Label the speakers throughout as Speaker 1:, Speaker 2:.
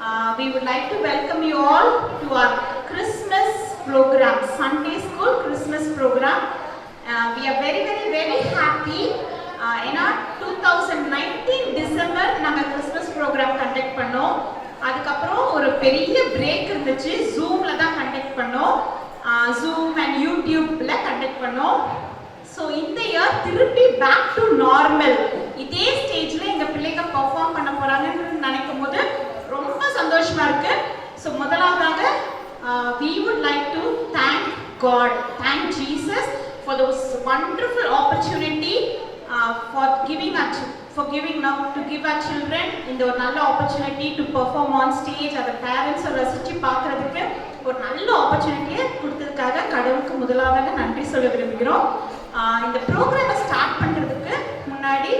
Speaker 1: We would like to welcome you all to our Christmas program, Sunday School Christmas program. We are very happy. ஏன்னா 2019 December நாங்கள் Christmas program conduct பண்ணோம். அதுக்கப்புறம் ஒரு பெரிய break இருந்துச்சு, ஜூமில் தான் கண்டக்ட் பண்ணோம். ஜூம் அண்ட் யூடியூப்ல கண்டக்ட் பண்ணோம். ஸோ இந்த இயர் திருப்பி பேக் டு நார்மல் இதே ஸ்டேஜில் எங்கள் பிள்ளைங்க பர்ஃபார்ம் பண்ண போகிறாங்கன்னு நினைக்கும் போது ரொம்ப சந்தோஷமா இருக்கு. ஸோ முதலாவதாக we would like to thank God, thank Jesus for this wonderful opportunity for giving to give our children இந்த ஒரு நல்ல opportunity to perform on stage. அதை parents ரசிச்சு பார்க்கறதுக்கு ஒரு நல்ல opportunity கொடுத்ததுக்காக கடவுளுக்கு முதலாவதாக நன்றி சொல்ல விரும்புகிறோம். இந்த ப்ரோக்ராமை ஸ்டார்ட் பண்ணுறதுக்கு முன்னாடி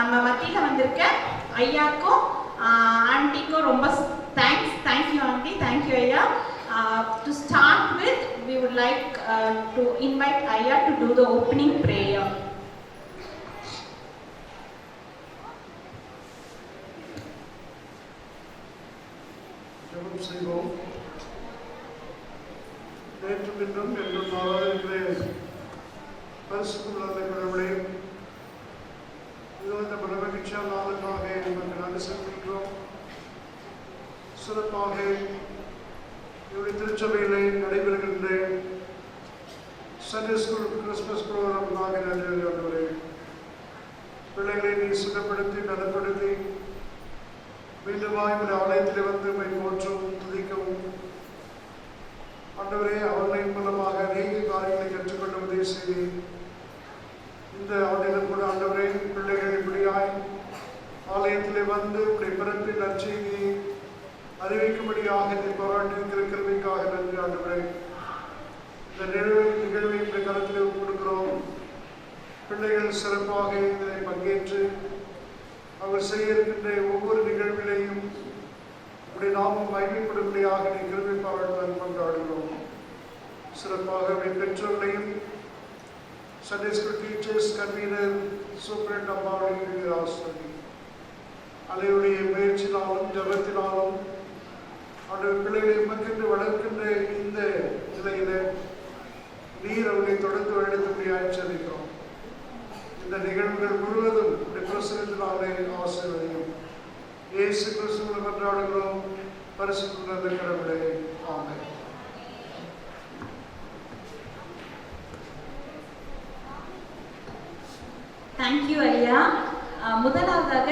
Speaker 1: நம்ம மத்தியில் வந்திருக்க ஐயாக்கும் ஆண்டிக்கும் ரொம்ப தேங்க்யூ ஆண்டி, தேங்க்யூ ஐயா. To start with, we would like to invite Ayya to do the opening prayer.
Speaker 2: ஜெபம் செய்வோம். நேற்று பின்னும் என்றும் மாறாதிருக்கிற பரிசுத்த நல்ல கடவுளே, இந்த மகிழ்ச்சியான நாளுக்காக நமக்கு நன்றி செலுத்துகின்றோம். சிறப்பாக இவருடைய திருச்சபையிலே நடைபெறுகின்ற சண்டே ஸ்கூல் கிறிஸ்மஸ் ப்ரோக்ராமுக்காக நன்றி ஆண்டவரே. பிள்ளைகளை நீ சுகப்படுத்தி நலப்படுத்தி மீண்டுமாய் ஒரு ஆலயத்தில் வந்து உம்மை போற்றவும் துதிக்கவும் ஆண்டவரே, அவர்களின் மூலமாக அநேக காரியங்களை கற்றுக்கொள்ள உதவி செய்து இந்த ஆண்டிலும் கூட ஆண்டவரே பிள்ளைகள் இப்படியாய் ஆலயத்திலே வந்து இப்படி பிறப்பின் நற்செய்தியை அறிவிக்கும்படியாக இந்த போராட்டத்திற்கு கிருபைக்காக நன்றி ஆண்டவரே. இந்த நிகழ்வை இந்த கருத்தில் கொடுக்கிறோம். பிள்ளைகள் சிறப்பாக இதில் பங்கேற்று அவர் செய்ய இருக்கின்ற ஒவ்வொரு நிகழ்விலையும் அப்படி நாமும் மகிமைப்படும்படியாக நீ கிருபை பாராட்டுடன் கொண்டாடுகிறோம். சிறப்பாக அவருடைய பெற்றோர்களையும் Sunday school teachers convener superintendent அம்மாவுடைய ஆசிரியர் அலையுடைய முயற்சினாலும் ஜபத்தினாலும் அவருடைய பிள்ளைகளை உமக்கென்று வளர்க்கின்ற இந்த நிலையில நீர் அவர்களை தொடர்ந்து வழிநடத்தும்படியாக செபிக்கிறோம். இந்த நிகழ்வுகள் முழுவதும் பிரசனத்தினாலே ஆசீர்வதியும். இயேசு கிறிஸ்துவின் கொண்டாடுகிறோம் பரிசுத்த நல்ல கடவுளே, ஆமென்.
Speaker 1: தேங்க்யூ ஐயா. முதலாவதாக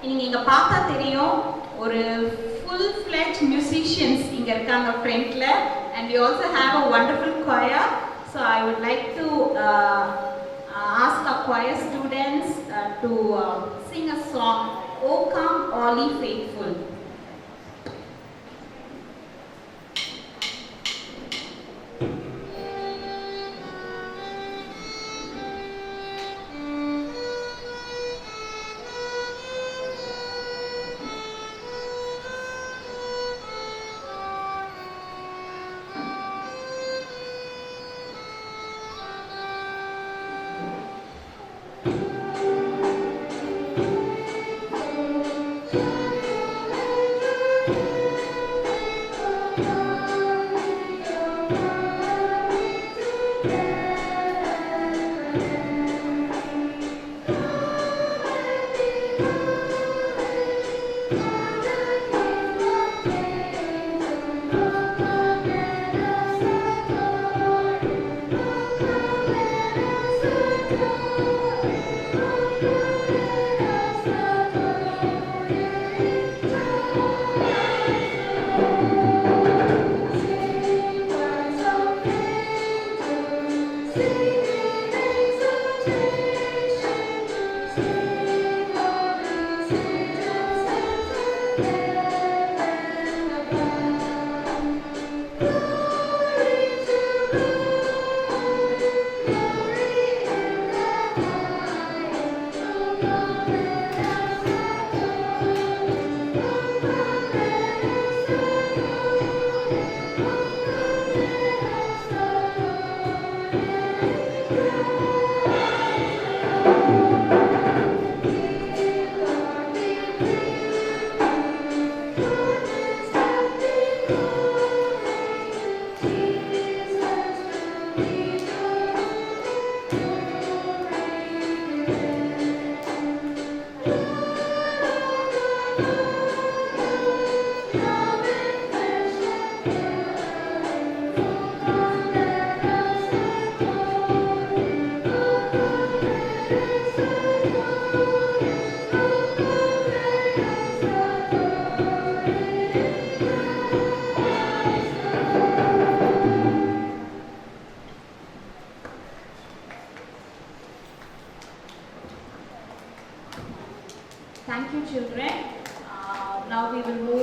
Speaker 1: நீங்க இங்க பார்த்தா தெரியும், ஒரு full fledged musicians இங்க இருக்காங்க ஃப்ரண்ட்ல, and we also have a wonderful choir. So I would like to ask our choir students to sing a song, O Come All Ye Faithful.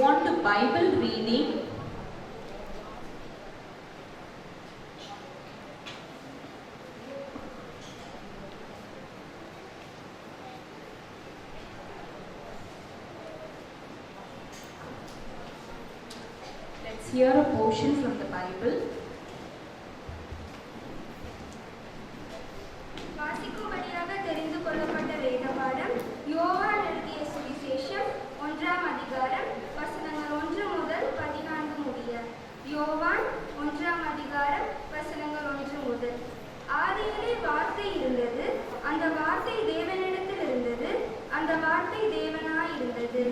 Speaker 1: on to Bible reading. Let's hear a portion from the Bible.
Speaker 3: வாசிக்கும்படியாக தெரிந்து கொள்ளப்பட்ட வேத பாடம் யோவான் எழுதிய சுவிசேஷம் 1ஆம் அதிகாரம் வசனங்கள் 1 முதல் 14 முடிய. யோவான் 1ஆம் அதிகாரம் வசனங்கள் 1 முதல். ஆதியிலே வார்த்தை இருந்தது, அந்த வார்த்தை தேவனிடத்தில் இருந்தது, அந்த வார்த்தை தேவனாய் இருந்தது.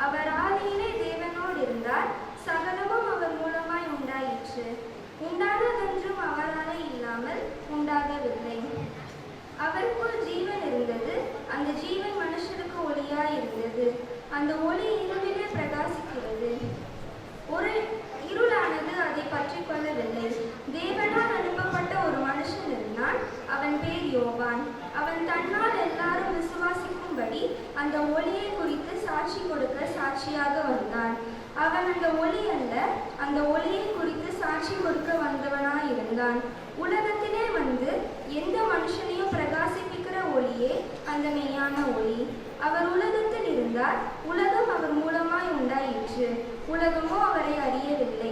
Speaker 3: அவர் ஆதியிலே தேவனோடு இருந்தார். சகலமும் அவர் மூலமாய் உண்டாயிற்று. உண்டானதொன்றும் அவராலே இல்லாமல் உண்டாகவில்லை. அவருக்குள் ஜீவன் இருந்தது, அந்த ஜீவன் மனுஷருக்கு ஒளியாய் இருந்தது. அந்த ஒளி இருளிலே பிரகாசிக்கிறது, ஒரு இருளானது அதை பற்றி கொள்ளவில்லை. தேவனால் அனுப்பப்பட்ட ஒரு மனுஷன் இருந்தான், அவன் பேர் யோவான். அவன் தன்னால் எல்லாரும் விசுவாசிக்கும்படி அந்த ஒளியை குறித்து சாட்சி கொடுக்க சாட்சியாக வந்தான். அவன் அந்த ஒளி அல்ல, அந்த ஒளியை குறித்து சாட்சி கொடுக்க வந்தவனாய் இருந்தான். உலகத்திலே வந்து எந்த மனுஷனையும் பிரகாசிப்பிக்கிற ஒளியே அந்த மெய்யான ஒளி. அவர் உலகத்தில் இருந்தார், உலகம் அவர் மூலமாய் உண்டாயிற்று, உலகமோ அவரை அறியவில்லை.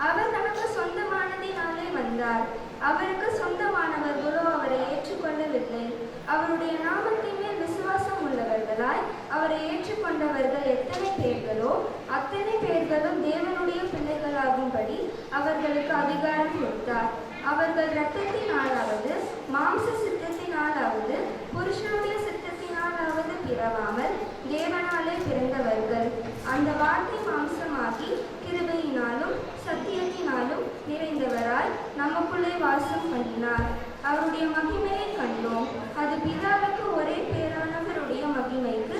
Speaker 3: அவர் நமக்கு சொந்தமானதினாலே வந்தார், அவருக்கு சொந்தமானவர்களோ அவரை ஏற்றுக்கொள்ளவில்லை. அவருடைய நாமத்தின் மேல் விசுவாசம் உள்ளவர்களாய் அவரை ஏற்றுக்கொண்டவர்கள் எத்தனை பேர்களோ அத்தனை பேர்களும் தேவனுடைய பிள்ளைகளாகும்படி அவர்களுக்கு அதிகாரம் கொடுத்தார். அவர்கள் இரத்தத்தினாலாவது மாம்ச சித்தத்தினாலாவது புருஷனுடைய சித்தத்தினாலாவது பிறவாமல் தேவனாலே பிறந்தவர்கள். அந்த வார்த்தை மாம்சமாகி கிருபையினாலும் சத்தியத்தினாலும் நிறைந்தவராய் நமக்குள்ளே வாசம் பண்ணினார். அவருடைய மகிமையை கண்டோம். அது பிதாவுக்கு ஒரே பேரானவருடைய மகிமைக்கு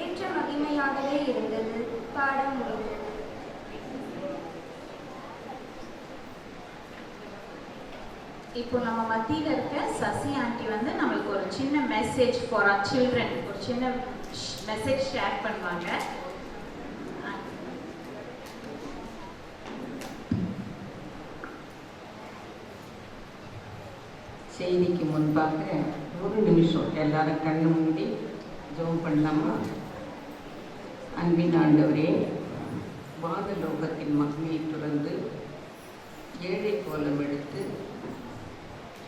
Speaker 3: ஏற்ற மகிமையாகவே இருந்தது. பாடம் முடிந்தது.
Speaker 1: இப்போ நம்ம மத்தியில் இருக்க சசி ஆண்டி வந்து நம்மளுக்கு ஒரு சின்ன மெசேஜ் ஃபார் ஆர் சில்ட்ரன், ஒரு சின்ன மெசேஜ் ஷேர் பண்ணுவாங்க.
Speaker 4: செய்திக்கு முன்பாக ஒரு நிமிஷம் எல்லாரும் கண்ணு மூடி ஜெபம் பண்ணலாமா? அன்பின் ஆண்டவரே, வானலோகத்தின் மகிமையை துறந்து ஏழை கோலம் எடுத்து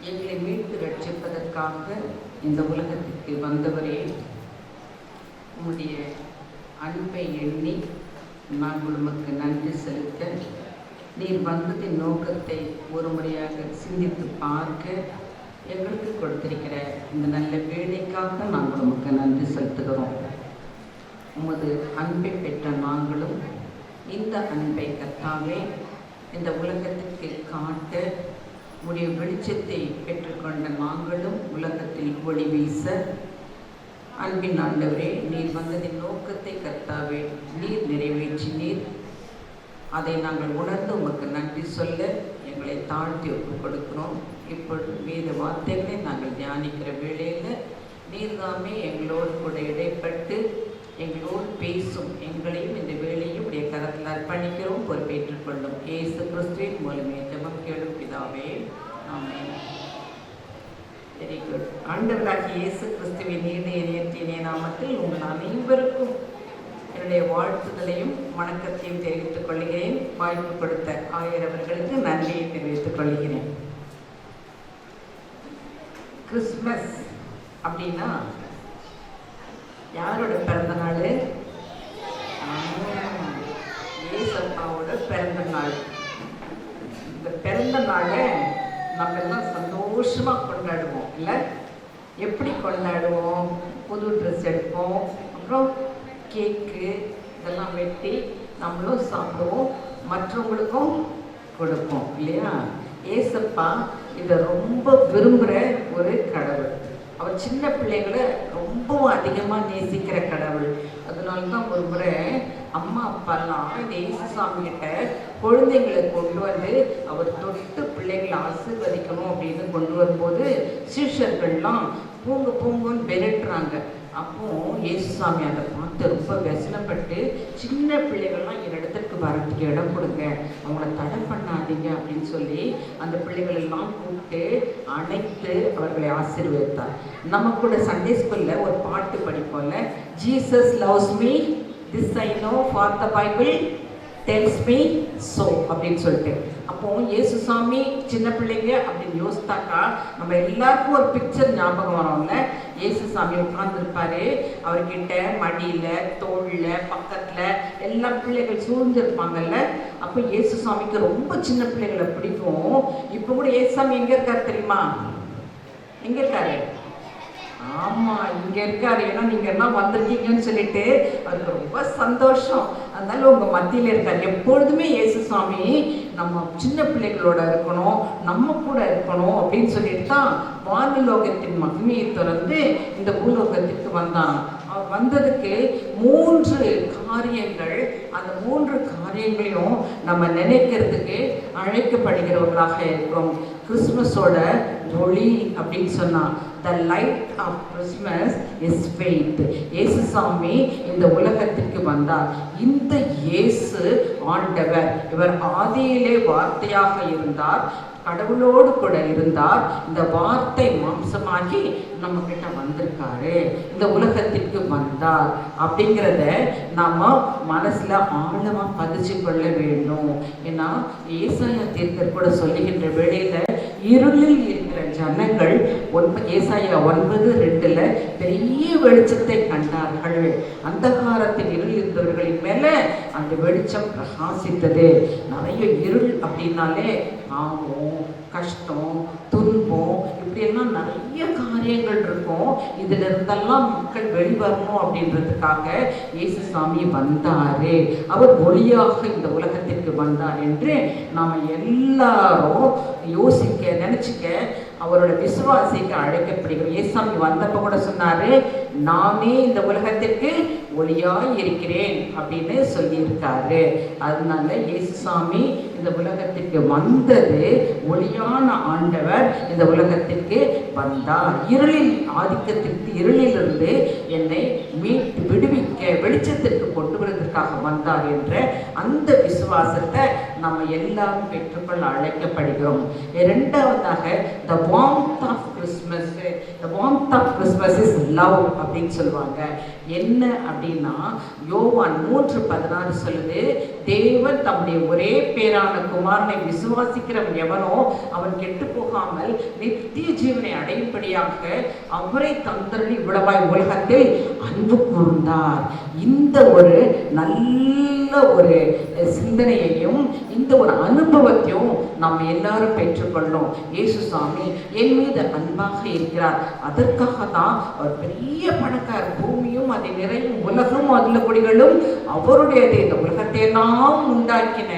Speaker 4: எங்களை மீட்டு ரட்சிப்பதற்காக இந்த உலகத்திற்கு வந்தவரே, உம்முடைய அன்பை எண்ணி நாங்கள் உமக்கு நன்றி செலுத்த, நீர் வந்ததின் நோக்கத்தை ஒரு முறையாக சிந்தித்து பார்க்க எங்களுக்கு கொடுத்திருக்கிற இந்த நல்ல வேலைக்காக நாங்கள் உமக்கு நன்றி செலுத்துகிறோம். உமது அன்பை பெற்ற நாங்களும் இந்த அன்பை கர்த்தாவே இந்த உலகத்திற்கு காட்ட உடைய வெளிச்சத்தை பெற்றுக்கொண்ட நாங்களும் உலகத்தில் ஒளி வீச, அன்பின் ஆண்டவரே, நீர் வந்ததின் நோக்கத்தை கர்த்தாவே நீர் நிறைவேற்றினீர். அதை நாங்கள் உணர்ந்து உமக்கு நன்றி சொல்ல எங்களை தாழ்த்தி ஒப்புக் கொடுக்கிறோம். இப்பொழுது வேத வார்த்தைகளை நாங்கள் தியானிக்கிற வேளையில் நீர்தாமே எங்களோடு கூட இடைப்பட்டு எங்களோடு பேசும். எங்களையும் இந்த வேளையும் உடைய கரத்தில் அர்ப்பணிக்கிறோம். பொறுப்பேற்றுக் கொள்ளும். இயேசு கிறிஸ்துவின் மூலமே ஜெபம் கேளும் பிதாவே, ஆமென். Very good. ஆண்டவராகிய இயேசு கிறிஸ்துவின் நீடிய நேர்த்திய நாமத்தில் உங்கள் அனைவருக்கும் என்னுடைய வாழ்த்துதலையும் வணக்கத்தையும் தெரிவித்துக் கொள்கிறேன். வாய்ப்பு கொடுத்த ஆயரவர்களுக்கு நன்றியை தெரிவித்துக் கொள்கிறேன். கிறிஸ்மஸ் அப்படின்னா யாரோட பிறந்த நாள்? ஏசப்பாவோட பிறந்த நாள். இந்த பிறந்த நாளை நம்ம எல்லாம் சந்தோஷமா கொண்டாடுவோம் இல்லை? எப்படி கொண்டாடுவோம்? புது ட்ரெஸ் எடுப்போம், அப்புறம் கேக்கு இதெல்லாம் வெட்டி நம்மளும் சாப்பிடுவோம், மற்றவங்களுக்கும் கொடுப்போம் இல்லையா? ஏசப்பா இதை ரொம்ப விரும்புகிற ஒரு கடவுள். அவர் சின்ன பிள்ளைகளை ரொம்பவும் அதிகமாக நேசிக்கிற கடவுள். அதனால தான் ஒரு முறை அம்மா அப்பாலாம் இந்த இயேசுசாமி கிட்ட குழந்தைங்களை கொண்டு வந்து அவர் தொட்டு பிள்ளைகளை ஆசீர்வதிக்கணும் அப்படின்னு கொண்டு வரும்போது சீஷர்கள்லாம் பூங்க பூங்கன்னு விரட்டுறாங்க. அப்போ இயேசுசாமி அதை பார்த்து ரொம்ப व्यसனப்பட்டு, சின்ன பிள்ளைகள்லாம் என் இடத்துக்கு வரத்துக்கு இடம் கொடுங்க, அவங்கள தடை பண்ணாதீங்க அப்படின்னு சொல்லி அந்த பிள்ளைகள் எல்லாம் கூப்பிட்டு அழைத்து அவர்களை ஆசீர்வதித்தார். நம்ம கூட சண்டே ஸ்கூல்ல ஒரு பாட்டு படிப்போம்ல, Jesus loves me this I know for the Bible tells me so அப்படின்னு சொல்லிட்டு. அப்போ இயேசுசாமி சின்ன பிள்ளைங்க அப்படின்னு யோசித்தாக்கா நம்ம எல்லாருக்கும் ஒரு பிக்சர் ஞாபகம் வரோம்ல. இயேசுசாமி உட்கார்ந்துருப்பாரு, அவர்கிட்ட மடியில தோல்ல பக்கத்துல எல்லா பிள்ளைகள் சூழ்ந்திருப்பாங்கல்ல. அப்போ இயேசுசாமிக்கு ரொம்ப சின்ன பிள்ளைகளை பிடிக்கும். இப்போ கூட இயேசுசாமி எங்க இருக்காரு தெரியுமா? எங்க இருக்காரு? ஆமா, இங்க இருக்காரு. ஏன்னா நீங்க எல்லாம் வந்திருக்கீங்கன்னு சொல்லிட்டு அதுக்கு ரொம்ப சந்தோஷம். அதனால உங்க மத்தியில இருக்காரு. எப்பொழுதுமே இயேசுசாமி நம்ம சின்ன பிள்ளைகளோட இருக்கணும், நம்ம கூட இருக்கணும் அப்படின்னு சொல்லிட்டு தான் வானுலோகத்தின் மகிமையை திறந்து இந்த பூலோகத்திற்கு வந்தான். அவர் வந்ததுக்கு 3 காரியங்கள், அந்த 3 காரியங்களையும் நம்ம நினைக்கிறதுக்கு அழைக்கப்படுகிறவர்களாக இருக்கிறோம். கிறிஸ்மஸோட ஒளி அப்படின்னு சொன்னா, the light of Christmas is faith. இயேசுசாமி இந்த உலகத்திற்கு வந்தார். இந்த இயேசு ஆண்டவர், இவர் ஆதியிலே வார்த்தையாக இருந்தார், கடவுளோடு கூட இருந்தார். இந்த வார்த்தை மாம்சமாகி நம்ம கிட்ட வந்திருக்காரு, இந்த உலகத்திற்கு வந்தார் அப்படிங்கிறத நாம மனசுல ஆழமா பதிச்சு கொள்ள வேண்டும். ஏன்னா ஏசாயா தீர்க்கர் கூட சொல்லுகின்ற வேளையில இருளில் இருக்கிற ஜனங்கள் ஏசாயா 9:2 பெரிய வெளிச்சத்தை கண்டார்கள். அந்தகாரத்தில் இருள் இருந்தவர்களின் மேல அந்த வெளிச்சம் பிரகாசித்தது. நிறைய இருள் அப்படின்னாலே பாவம், கஷ்டம், துன்பம், இப்படியெல்லாம் நிறைய காரியங்கள் இருக்கும். இதுல இருந்தெல்லாம் மக்கள் வெளிவரணும் அப்படின்றதுக்காக இயேசுசாமி வந்தாரு. அவர் ஒளியாக இந்த உலகத்திற்கு வந்தார் என்று நாம எல்லாரும் யோசிக்க நினைச்சுக்க, அவரோட விசுவாசிக்கு அழைக்கப்படுகிறோம். இயேசுசாமி வந்தப்ப கூட சொன்னாரு, நானே இந்த உலகத்திற்கு ஒளியாய் இருக்கிறேன் அப்படின்னு சொல்லியிருக்காரு. அதனால இயேசுசாமி இந்த உலகத்திற்கு வந்தது, ஒளியான ஆண்டவர் இந்த உலகத்திற்கு வந்தார். இருளில் ஆதிக்கத்திற்கு, இருளிலிருந்து என்னை மீட்டு விடுவிக்க வெளிச்சத்திற்கு கொண்டு வருவதற்காக வந்தார் என்ற அந்த விசுவாசத்தை நம்ம எல்லாரும் பெற்றுக்கொள்ள அழைக்கப்படுகிறோம். இரண்டாவதாக the warmth of Christmas, the warmth of Christmas is love அப்படின்னு சொல்லுவாங்க. என்ன அப்படின்னா யோவான் 3:16 சொல்லுது, தேவன் தம்முடைய ஒரே பேரான குமாரனை விசுவாசிக்கிறவன் எவனோ அவன் கெட்டு போகாமல் நித்திய ஜீவனை அடையும்படியாக அவரை தந்தருளி இவ்வளவாய் உலகத்தில் அன்பு கூர்ந்தார். இந்த ஒரு நல்ல ஒரு சிந்தனையையும் இந்த ஒரு அனுபவத்தையும் நாம் எல்லாரும் பெற்றுக்கொள்ளோம். இயேசுசாமி என் மீது அன்பாக இருக்கிறார், அதற்காக தான் அவர் பெரிய பணக்கார், பூமியும் அதை நிறையும் உலகம் அதில் குடிகளும் அவருடையது. இந்த உலகத்தை எல்லாம் உண்டாக்கின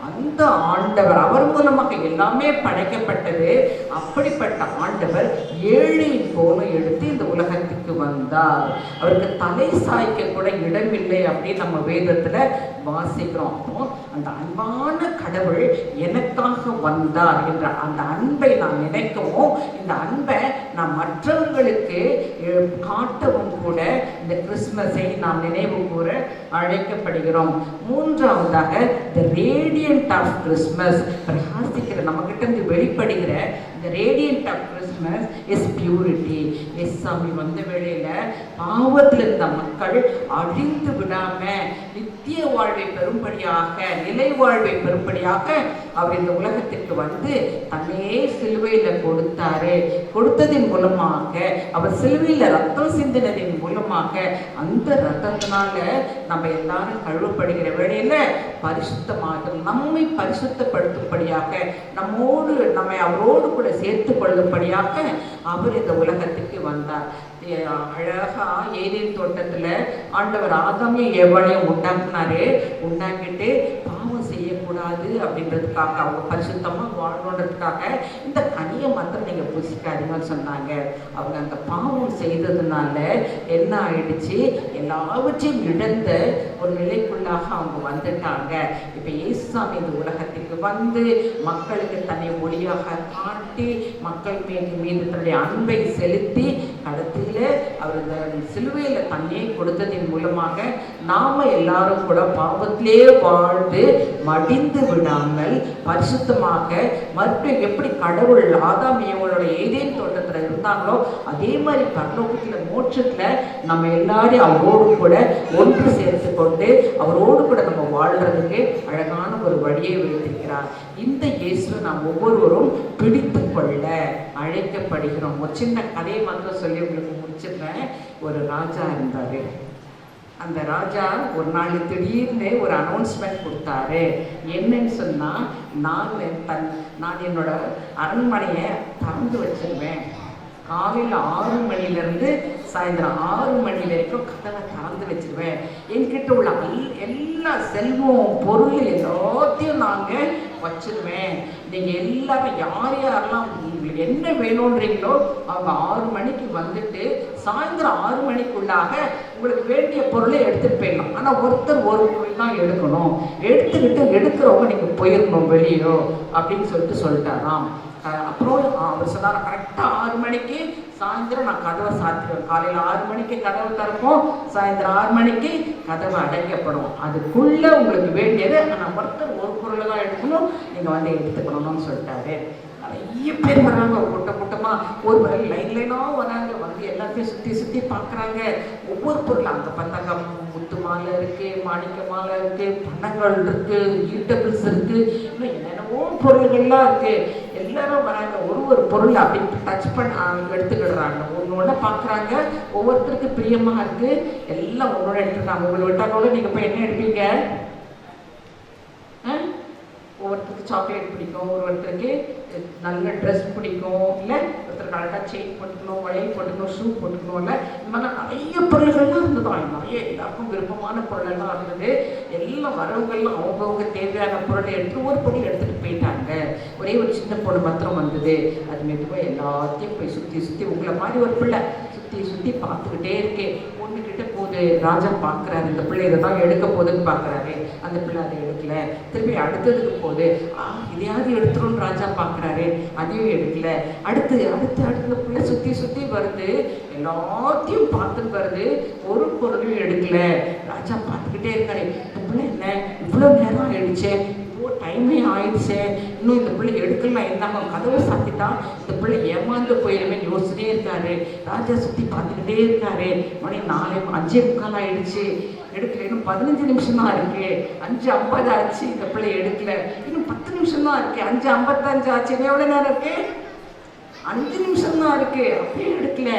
Speaker 4: அந்த ஆண்டவர், அவர் மூலமாக எல்லாமே படைக்கப்பட்டது. அப்படிப்பட்ட ஆண்டவர் ஏழையின் போல எடுத்து இந்த உலகத்துக்கு வந்தார். அவருக்கு தலை சாய்க்க கூட இடமில்லை அப்படின்னு நம்ம வேதத்துல வாசிக்கிறோம். அப்போ அந்த அன்பான கடவுள் எனக்காக வந்தார் என்ற அந்த அன்பை நாம் நினைக்கவும், இந்த அன்பை நாம் மற்றவர்களுக்கு காட்டவும் கூட இந்த கிறிஸ்துமஸை நாம் நினைவு கூற அழைக்கப்படுகிறோம். மூன்றாவதாக the radiant of Christmas, பிரகாசிக்கிற நம்ம கிட்ட இருந்து வெளிப்படுகிற the radiant of Christmas is purity. இயேசுசாமி வந்த வேளையில பாவத்தில் இருந்த மக்கள் அழிந்து விடாம நித்திய வாழ்வை பெறும்படியாக, நிலை வாழ்வை பெறும்படியாக அவர் இந்த உலகத்திற்கு வந்து தன்னையே சிலுவையில கொடுத்தாரு. கொடுத்ததின் மூலமாக, அவர் சிலுவையில ரத்தம் சிந்தினதின் மூலமாக, அந்த ரத்தத்தினால நம்ம எல்லாரும் கழுவப்படுகிற வேளையில பரிசுத்தமாக, நம்மை பரிசுத்தப்படுத்தும்படியாக, நம்மை அவரோடு கூட சேர்த்து கொள்ளும்படியாக அவர் இந்த உலகத்துக்கு வந்தார். அழகா ஏதேன் தோட்டத்துல ஆண்டவர் ஆதாமையும் ஏவாளையும் உண்டாக்குனாரு. உண்டாக்கிட்டு பாவம் செய்யக்கூடாது கூடாது அப்படின்றதுக்காக, அவங்க பரிசுத்தமாக வாழணுன்றதுக்காக இந்த கனியை மாத்திரம் நீங்கள் புசிக்காதீங்கன்னு சொன்னாங்க. அவங்க அந்த பாவம் செய்ததுனால என்ன ஆயிடுச்சு, எல்லாவற்றையும் இழந்த ஒரு நிலைக்குள்ளாக அவங்க வந்துட்டாங்க. இப்போ இயேசுசாமி இந்த உலகத்துக்கு வந்து மக்களுக்கு தன்னை ஒளியாக காட்டி மக்கள் மீது தன்னுடைய அன்பை செலுத்தி கடைசியில் அவர் இந்த சிலுவையில் தன்னை கொடுத்ததின் மூலமாக நாம எல்லாரும் கூட பாவத்திலே வாழ்ந்து மடிந்து விடாமல் பரிசுத்தமாக மறுபடியும் எப்படி கடவுள் ஆதாம் ஏவாளோட ஏதேன் தோட்டத்தில் இருந்தாங்களோ அதே மாதிரி பரலோகத்தில் மோட்சத்தில் நம்ம எல்லாரையும் அவரோடு கூட ஒன்று சேர்த்து கொண்டு அவரோடு கூட நம்ம வாழ்றதுக்கு அழகான ஒரு வழியை வைத்திருக்கிறார். இந்த இயேசுவை நாம் ஒவ்வொருவரும் பிடித்து கொள்ள அழைக்கப்படுகிறோம். ஒரு சின்ன கதையை மாத்திரம் சொல்லி உங்களுக்கு முடிச்சிடுறேன். ஒரு ராஜா இருந்தார். அந்த ராஜா ஒரு நாள் திடீர்னு ஒரு அனௌன்ஸ்மெண்ட் கொடுத்தாரு. என்னன்னு சொன்னால், நான் என்னோட அரண்மனையை திறந்து வச்சிருவேன். காலையில் 6 மணிலேருந்து சாயந்தரம் 6 மணி வரைக்கும் கதவை திறந்து வச்சிருவேன். என்கிட்ட உள்ள எல்லா செல்வம் பொருள் எல்லாத்தையும் நாங்கள் வச்சிருவேன். நீங்கள் எல்லாரும் யார் யாரெல்லாம் உங்களுக்கு என்ன வேணுன்றீங்களோ அவங்க 6 மணிக்கு வந்துட்டு சாயந்தரம் 6 மணிக்குள்ளாக உங்களுக்கு வேண்டிய பொருளை எடுத்துகிட்டு போயிடலாம். ஆனால் ஒருத்தர் ஒரு பொருள் தான் எடுக்கணும். எடுக்கிறவங்க நீங்கள் போயிடணும் வெளியோ அப்படின்னு சொல்லிட்டாராம். அப்புறம் அவர் சொன்னார், கரெக்டாக 6 மணிக்கு சாயந்தரம் நான் கதவை சாத்திடுவேன். காலையில் 6 மணிக்கு கதவை திறப்போம், சாயந்தரம் 6 மணிக்கு கதவை அடைக்கப்படும். அதுக்குள்ளே உங்களுக்கு வேண்டியது ஆனால் ஒருத்தர் ஒரு பொருளை தான் எடுக்கணும், நீங்கள் வந்து எடுத்துக்கணும்னு சொல்லிட்டாரு. நிறைய பேர் வராங்க, கூட்டமாக ஒரு லைனாக வராங்க. வந்து எல்லாத்தையும் சுற்றி பார்க்குறாங்க. ஒவ்வொரு பொருள் அங்கே பார்த்தாங்க, முத்து மாலை இருக்குது, மாணிக்க மாலை இருக்குது, பணங்கள் இருக்குது, ஈட்டபிள்ஸ் இருக்குது, இன்னும் என்னென்னவோ பொருள்கள்லாம் இருக்குது. எல்லாரும் வராங்க. ஒரு பொருள் அப்படி டச் எடுத்துக்கிடுறாங்க. ஒன்று பார்க்குறாங்க. ஒவ்வொருத்தருக்கு பிரியமாக இருக்குது. எல்லாம் ஒன்றோட எடுத்துருக்காங்க. உங்களை விட்டால் கூட நீங்கள் போய் என்ன எடுப்பீங்க? ஒவ்வொருத்தருக்கு சாக்லேட் பிடிக்கும், ஒருத்தருக்கு நல்ல ட்ரெஸ் பிடிக்கும், இல்லை ஒருத்தருக்கு அழகாக செயின் போட்டுக்கணும், வளையல் போட்டுக்கணும், ஷூ போட்டுக்கணும், இல்லை இந்த மாதிரிலாம் நிறைய பொருள்கள்லாம் இருந்தது. நிறைய எல்லாருக்கும் விருப்பமான பொருளெல்லாம் இருந்தது. எல்லாம் வரவங்கள்லாம் அவங்கவுங்க தேவையான பொருளை எடுத்து ஒரு பொருள் எடுத்துகிட்டு போயிட்டாங்க. ஒரே ஒரு சின்ன பொண்ணு மாத்திரம் வந்தது. அது மெதுவாக எல்லாத்தையும் போய் சுற்றி உங்களை மாதிரி ஒரு பிள்ளை சுற்றி பார்த்துக்கிட்டே இருக்கேன். பொண்ணுக்கிட்ட போகுது. ராஜா பார்க்குறாரு, இந்த பிள்ளை இதை தான் எடுக்க போகுதுன்னு பார்க்குறாரு. அந்த பிள்ளை அதை எடுக்கல. திருப்பி அடுத்ததுக்கு போகுது. இதையாவது எடுத்துருன்னு ராஜா பார்க்குறாரு, அதையும் எடுக்கல. அடுத்து பிள்ளை சுற்றி வருது. எல்லாத்தையும் பார்த்துட்டு வருது. ஒரு பொருளையும் எடுக்கல. ராஜா பார்த்துக்கிட்டே இருக்காரு. இந்த பிள்ளை என்ன இவ்வளோ நேரம் ஆயிடுச்சே, டைமே ஆயிடுச்சு, இன்னும் இந்த பிள்ளை எடுக்கலாம், இருந்தாங்க கதவை சாத்திட்டா இந்த பிள்ளை ஏமாந்து போயிருமே யோசிச்சுட்டே இருக்காரு. ராஜா சுற்றி பார்த்துக்கிட்டே இருக்காரு. மணி 5:45 ஆயிடுச்சு, எடுக்கல. இன்னும் 15 நிமிஷம் தான் இருக்கு. 5:50 ஆச்சு, இந்த பிள்ளை எடுக்கல. இன்னும் 10 நிமிஷம் தான் இருக்கு. 5:55 ஆச்சு. எவ்வளோ நேரம் இருக்கு? 5 நிமிஷம் தான் இருக்கு. அப்படியே எடுக்கல.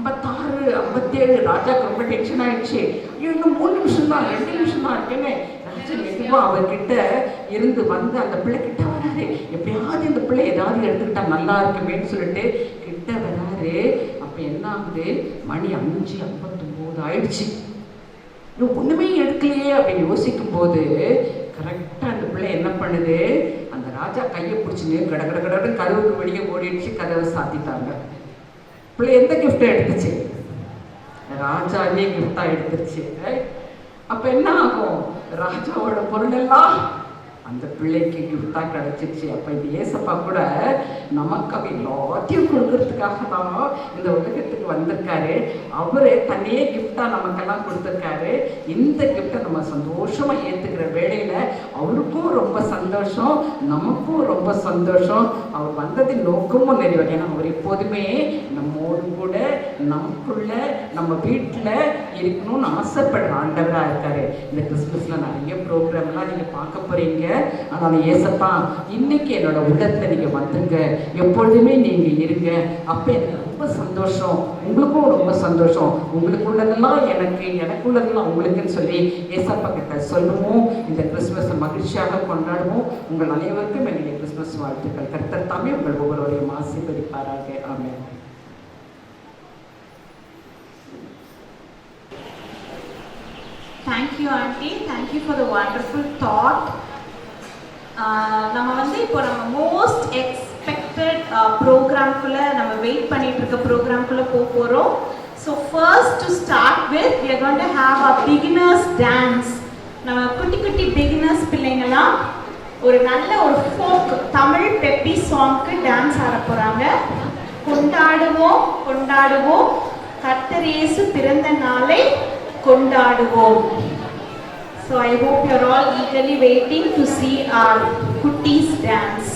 Speaker 4: 56, 57. ராஜாக்கு ரொம்ப டென்ஷன் ஆயிடுச்சு. இன்னும் 3 நிமிஷம் தான், 2 நிமிஷம் தான் இருக்குன்னு மெதுவாக அவர்கிட்ட இருந்து வந்து அந்த பிள்ளை கிட்ட வராரு. எப்படியாவது இந்த பிள்ளை ஏதாவது எடுத்துக்கிட்டா நல்லா இருக்குமேன்னு சொல்லிட்டு கிட்ட வராரு. அப்போ என்ன ஆகுது, மணி 5:59 ஆயிடுச்சு. இன்னும் ஒன்றுமே எடுக்கலையே அப்படின்னு யோசிக்கும் போது கரெக்டாக அந்த பிள்ளை என்ன பண்ணுது, அந்த ராஜா கையை பிடிச்சின்னு கடன்னு கதவுக்கு வெளியே ஓடிடுச்சு. கதவை சாத்திட்டாங்க. பிள்ளை எந்த கிஃப்டை எடுத்துச்சு? ராஜாவே கிஃப்டாக எடுத்துருச்சு. அப்போ என்ன ஆகும், ராஜாவோட பொருள் எல்லாம் அந்த பிள்ளைக்கு கிஃப்டாக கிடச்சிருச்சு. அப்போ இந்த ஏசப்பா கூட நமக்கு அவ எல்லாத்தையும் கொடுக்கறதுக்காக தான் இந்த உலகத்துக்கு வந்திருக்காரு. அவர் தன்னையே கிஃப்டாக நமக்கெல்லாம் கொடுத்துருக்காரு. இந்த கிஃப்டை நம்ம சந்தோஷமாக ஏற்றுக்கிற வேளையில் அவருக்கும் ரொம்ப சந்தோஷம், நமக்கும் ரொம்ப சந்தோஷம். அவர் வந்ததின் நோக்கமும் நிறைவேறும். ஏன்னா அவர் எப்போதுமே நம்மோடு கூட நமக்குள்ள நம்ம வீட்டில் இருக்கணும்னு ஆசைப்படுற ஆண்டவராக இருக்காரு. இந்த கிறிஸ்மஸில் நிறைய ப்ரோக்ராம்லாம் நீங்கள் பார்க்க போகிறீங்க. ஆனால் ஏசப்பா இன்னைக்கு என்னோட உள்ளத்தில் நீங்கள் வந்துருங்க, எப்பொழுதுமே நீங்கள் இருங்க. அப்போ எனக்கு ரொம்ப சந்தோஷம், உங்களுக்கும் ரொம்ப சந்தோஷம். உங்களுக்கு உள்ளதெல்லாம் எனக்கு உள்ளதெல்லாம் உங்களுக்குன்னு சொல்லி ஏசப்பா கிட்ட சொல்லுவோம். இந்த கிறிஸ்மஸை மகிழ்ச்சியாக கொண்டாடுவோம். உங்கள் அனைவருக்கும் என்னுடைய கிறிஸ்மஸ் வாழ்த்துக்கள். கர்த்தர் தாமே உங்கள் ஒவ்வொருவரையும் ஆசீர்வதிப்பாராக. ஆமென்.
Speaker 1: Thank you, Auntie. Thank you for the wonderful thought. நம்ம வந்து இப்போ நம்ம மோஸ்ட் எக்ஸ்பெக்டட் ப்ரோக்ராம்குள்ளே நம்ம வெயிட் பண்ணிட்டு இருக்க ப்ரோக்ராம்குள்ளே போகிறோம். So first to start with we are going to have a beginners dance. நம்ம குட்டி குட்டி பிகினர்ஸ் பிள்ளைங்களாம் ஒரு நல்ல ஒரு ஃபோக் தமிழ் பெப்பி சாங்க்கு டான்ஸ் ஆட போகிறாங்க. கொண்டாடுவோம் கொண்டாடுவோம் கர்த்தர் இயேசு பிறந்த நாளை கொண்டாடுவோம். So I hope you are all eagerly waiting to see our kutties dance.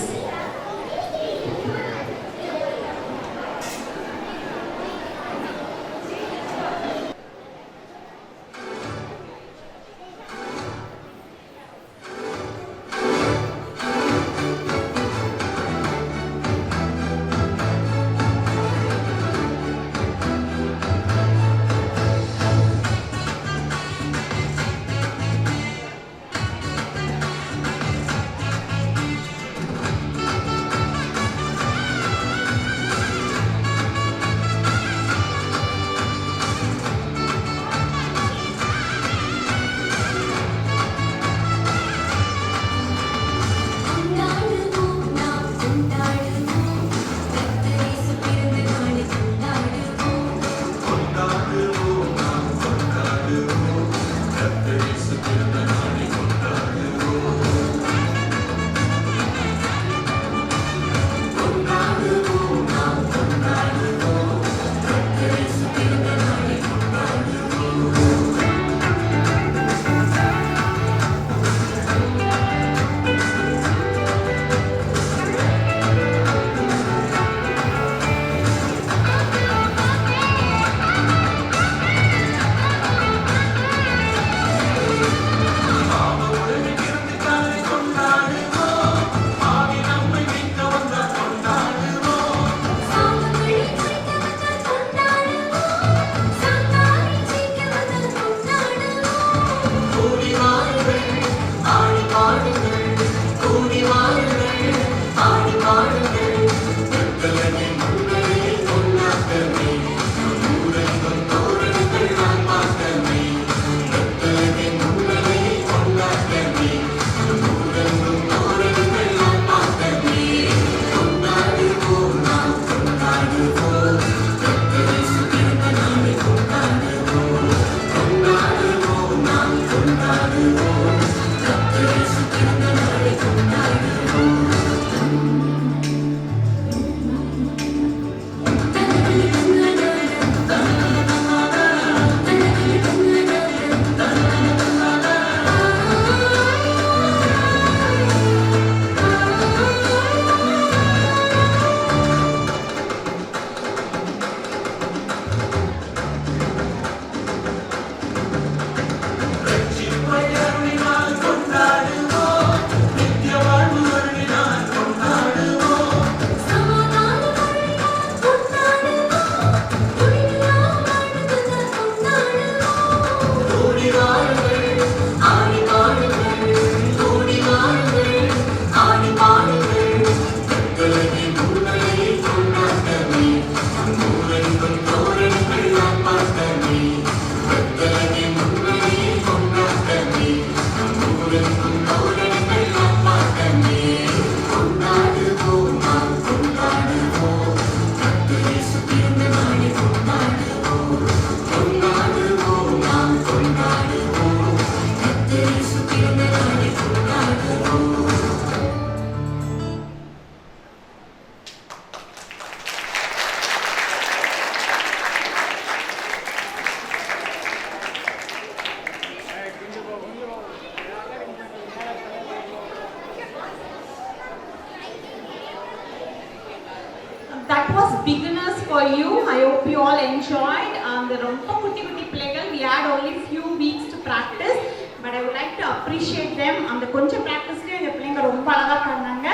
Speaker 1: That was beginners for you. I hope you all enjoyed. The romba kutti kutti playgal, we had only few weeks to practice, but I would like to appreciate them. And the konja practice ku indha playinga romba alaga pannanga.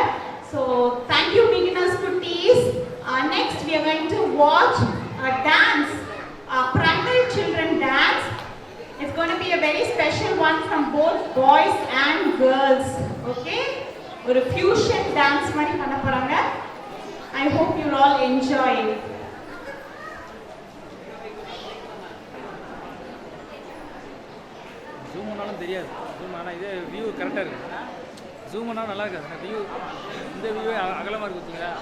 Speaker 1: So thank you beginners kutties. Next we are going to watch a dance, a primary children dance. It's going to be a very special one from both boys and girls. Okay? Or a fusion dance mari panna poranga. I hope you'll all enjoy it.
Speaker 5: Zoom பண்ணாலும் தெரியாது. Zoom ஆனா இதே view கரெக்ட்டா இருக்கு. Zoom பண்ணால் நல்லா இருக்காது அந்த வியூ, இந்த வியூவே அகலமாக இருக்கு பார்த்தீங்களா.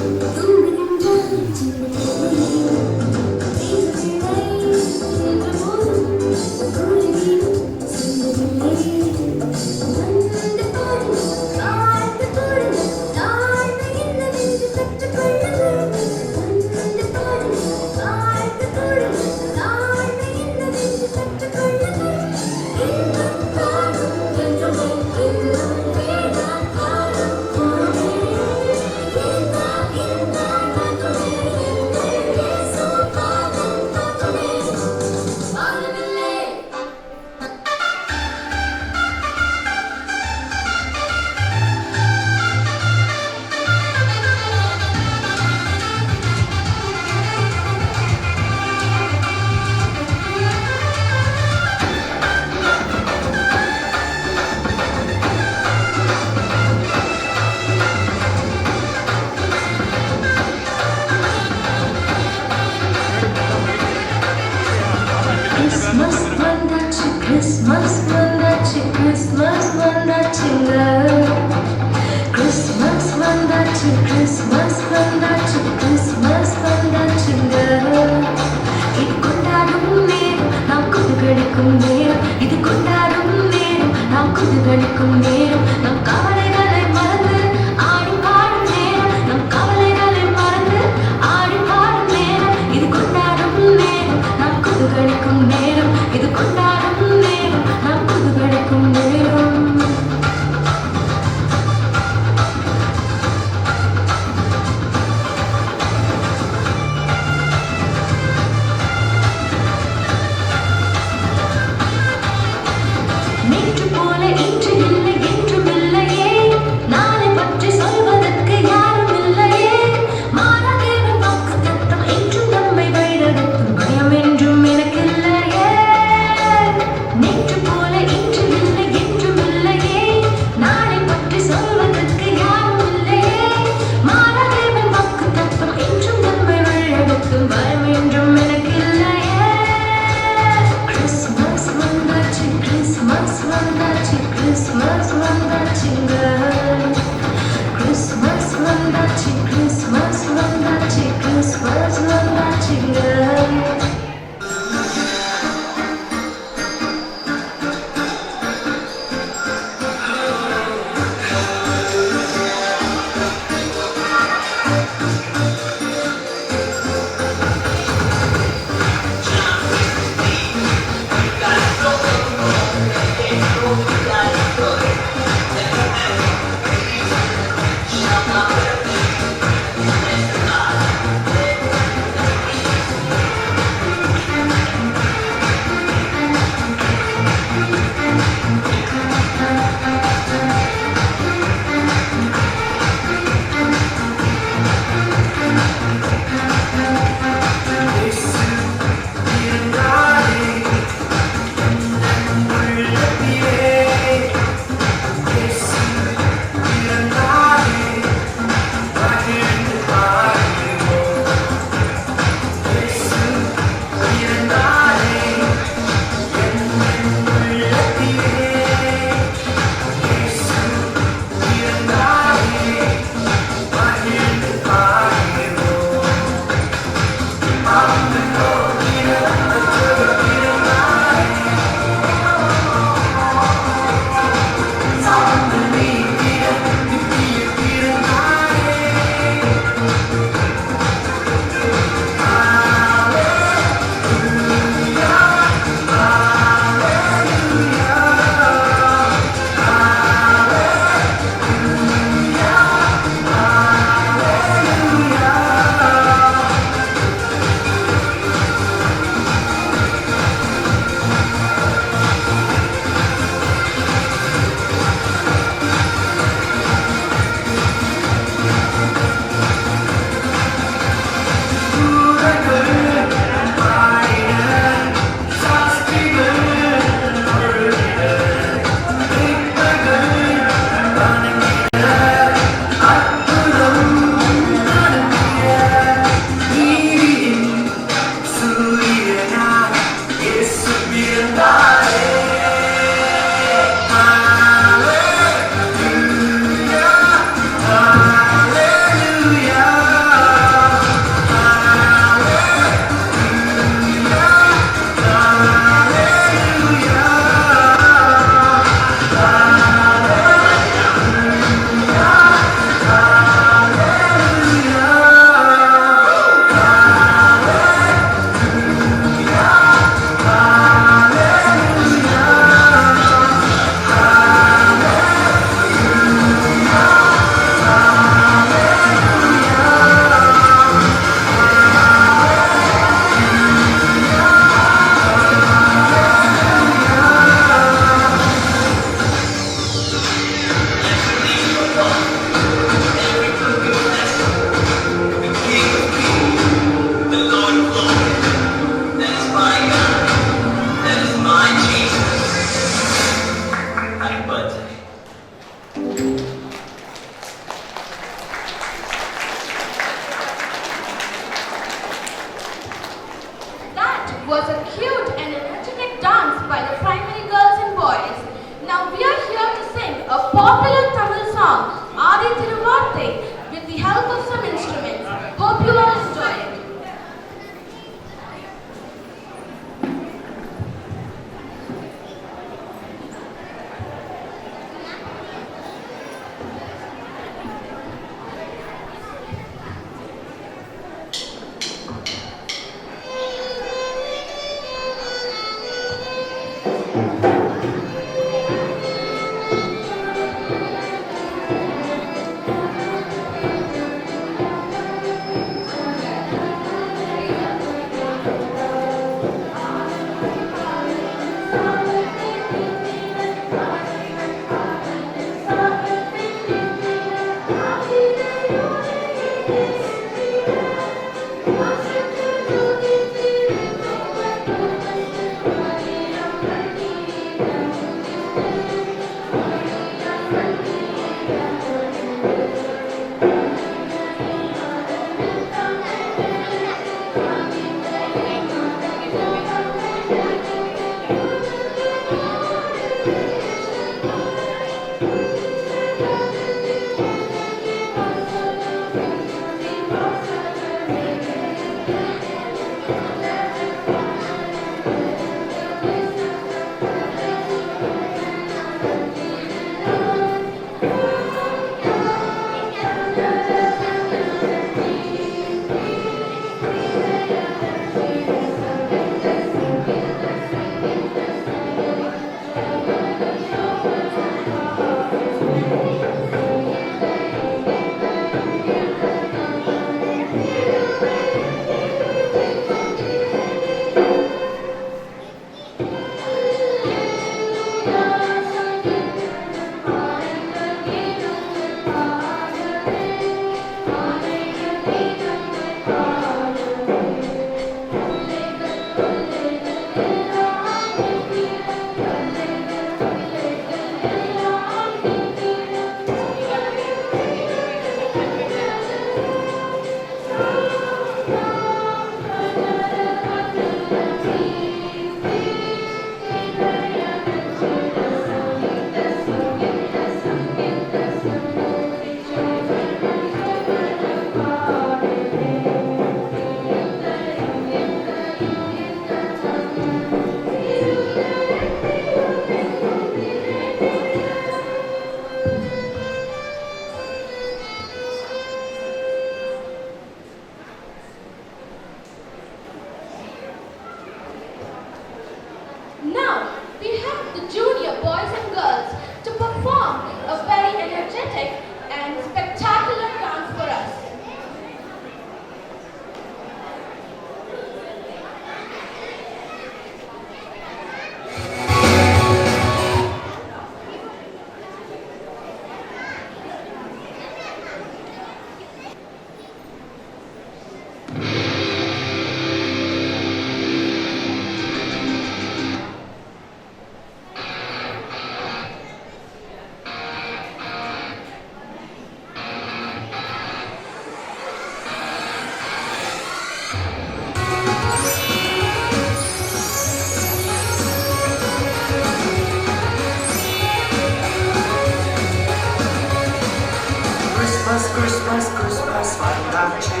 Speaker 6: Christmas, Christmas வந்தாச்சு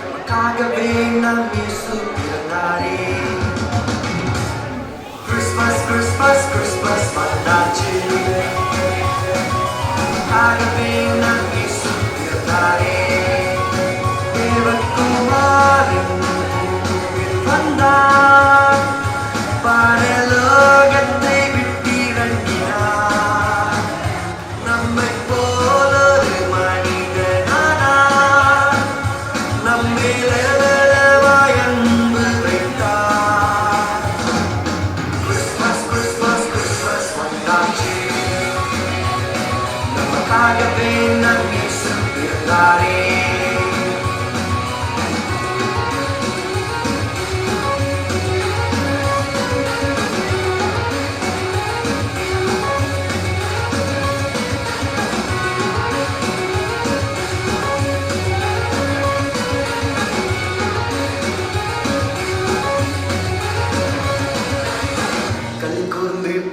Speaker 6: நமக்காகவே நம் இயேசு பிறந்தாரே Christmas, Christmas, Christmas வந்தாச்சு நமக்காகவே நம் இயேசு பிறந்தாரே தேவகுமாரன் பூமியில் வந்தார் பரலோகத்தை விட்டிறங்கினார் நம்மை போலொரு மனிதனானார் நம்மேல் எவ்வளவாய் அன்பு வைத்தார் கிறிஸ்மஸ் கிறிஸ்மஸ் கிறிஸ்மஸ் வந்தாச்சு நமக்காகவே நம் இயேசு பிறந்தாரே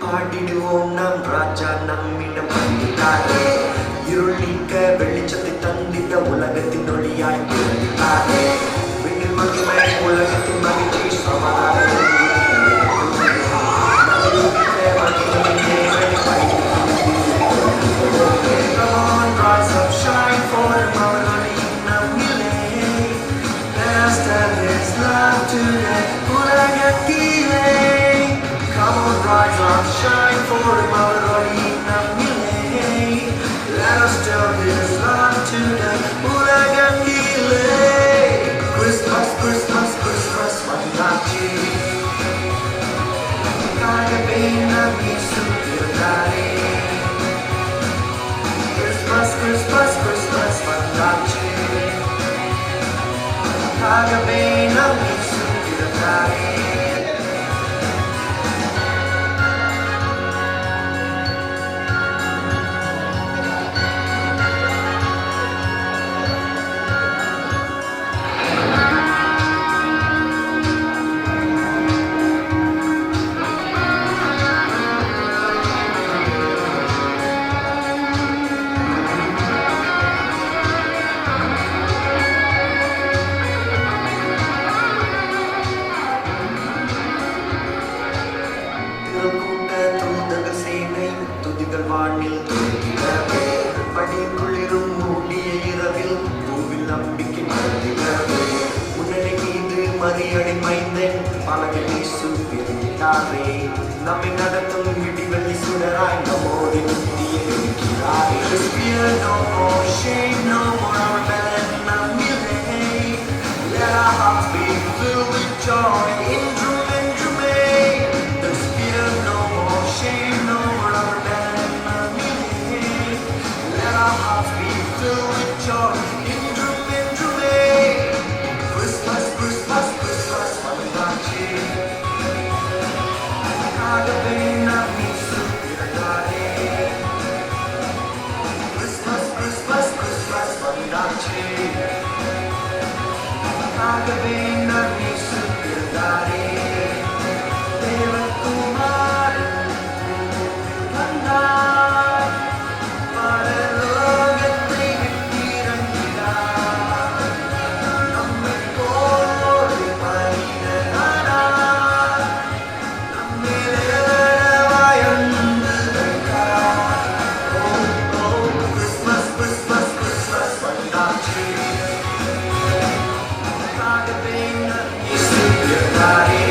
Speaker 6: பாடிடுவோம் நம் ராஜா நம்மிடம் வந்துட்டாரே இருள் நீக்க வெளிச்சத்தை தந்திட்ட உலகத்தின் ஒளியாய் பிறந்தாரே விண்ணில் மகிமை உலகத்தின் மகிழ்ச்சி சமாதானம் rise up, shine for tomorrow. நம்மிலே let us tell His love today. உலகத்திலே come on, rise up, shine for tomorrow. நம்மிலே let us tell His love today. உலகத்திலே Christmas, Christmas, Christmas வந்தாச்சு நமக்காகவே நம் இயேசு பிறந்தாரே Christmas, Christmas, Christmas வந்தாச்சு நமக்காகவே நம் இயேசு பிறந்தாரே வானில் துதிக்கிறவே படிக்குளிரும் மூடிய இரவில் பூவில் நம்பிக்கை மறந்திடவே உடனே மீது மறியடை மைந்தன் பலகை இயேசு பிறந்தாரே நம்மை நடத்தும் விடிவெள்ளி சுடராய் நம்மோடு நித்திய இருக்கிறாரே Fear no more, shame no more, rebellion நம்மிலே Let our hearts be filled with joy என்றும் என்றுமே There's fear no more, shame no more, rebellion Let our hearts be filled with joy என்றும் என்றுமே Christmas, Christmas, Christmas வந்தாச்சு நமக்காகவே நம் இயேசு பிறந்தாரே Christmas, Christmas, Christmas வந்தாச்சு நமக்காகவே நம் இயேசு பிறந்தாரே தேவகுமாரன் வந்தார் பரலோகத்தை விட்டிறங்கினார் நம்மை போலொரு மனிதனானார் நம்மேல் எவ்வளவாய் அன்பு வைத்தார் Christmas, Christmas, Christmas வந்தாச்சு நமக்காகவே நம் இயேசு பிறந்தாரே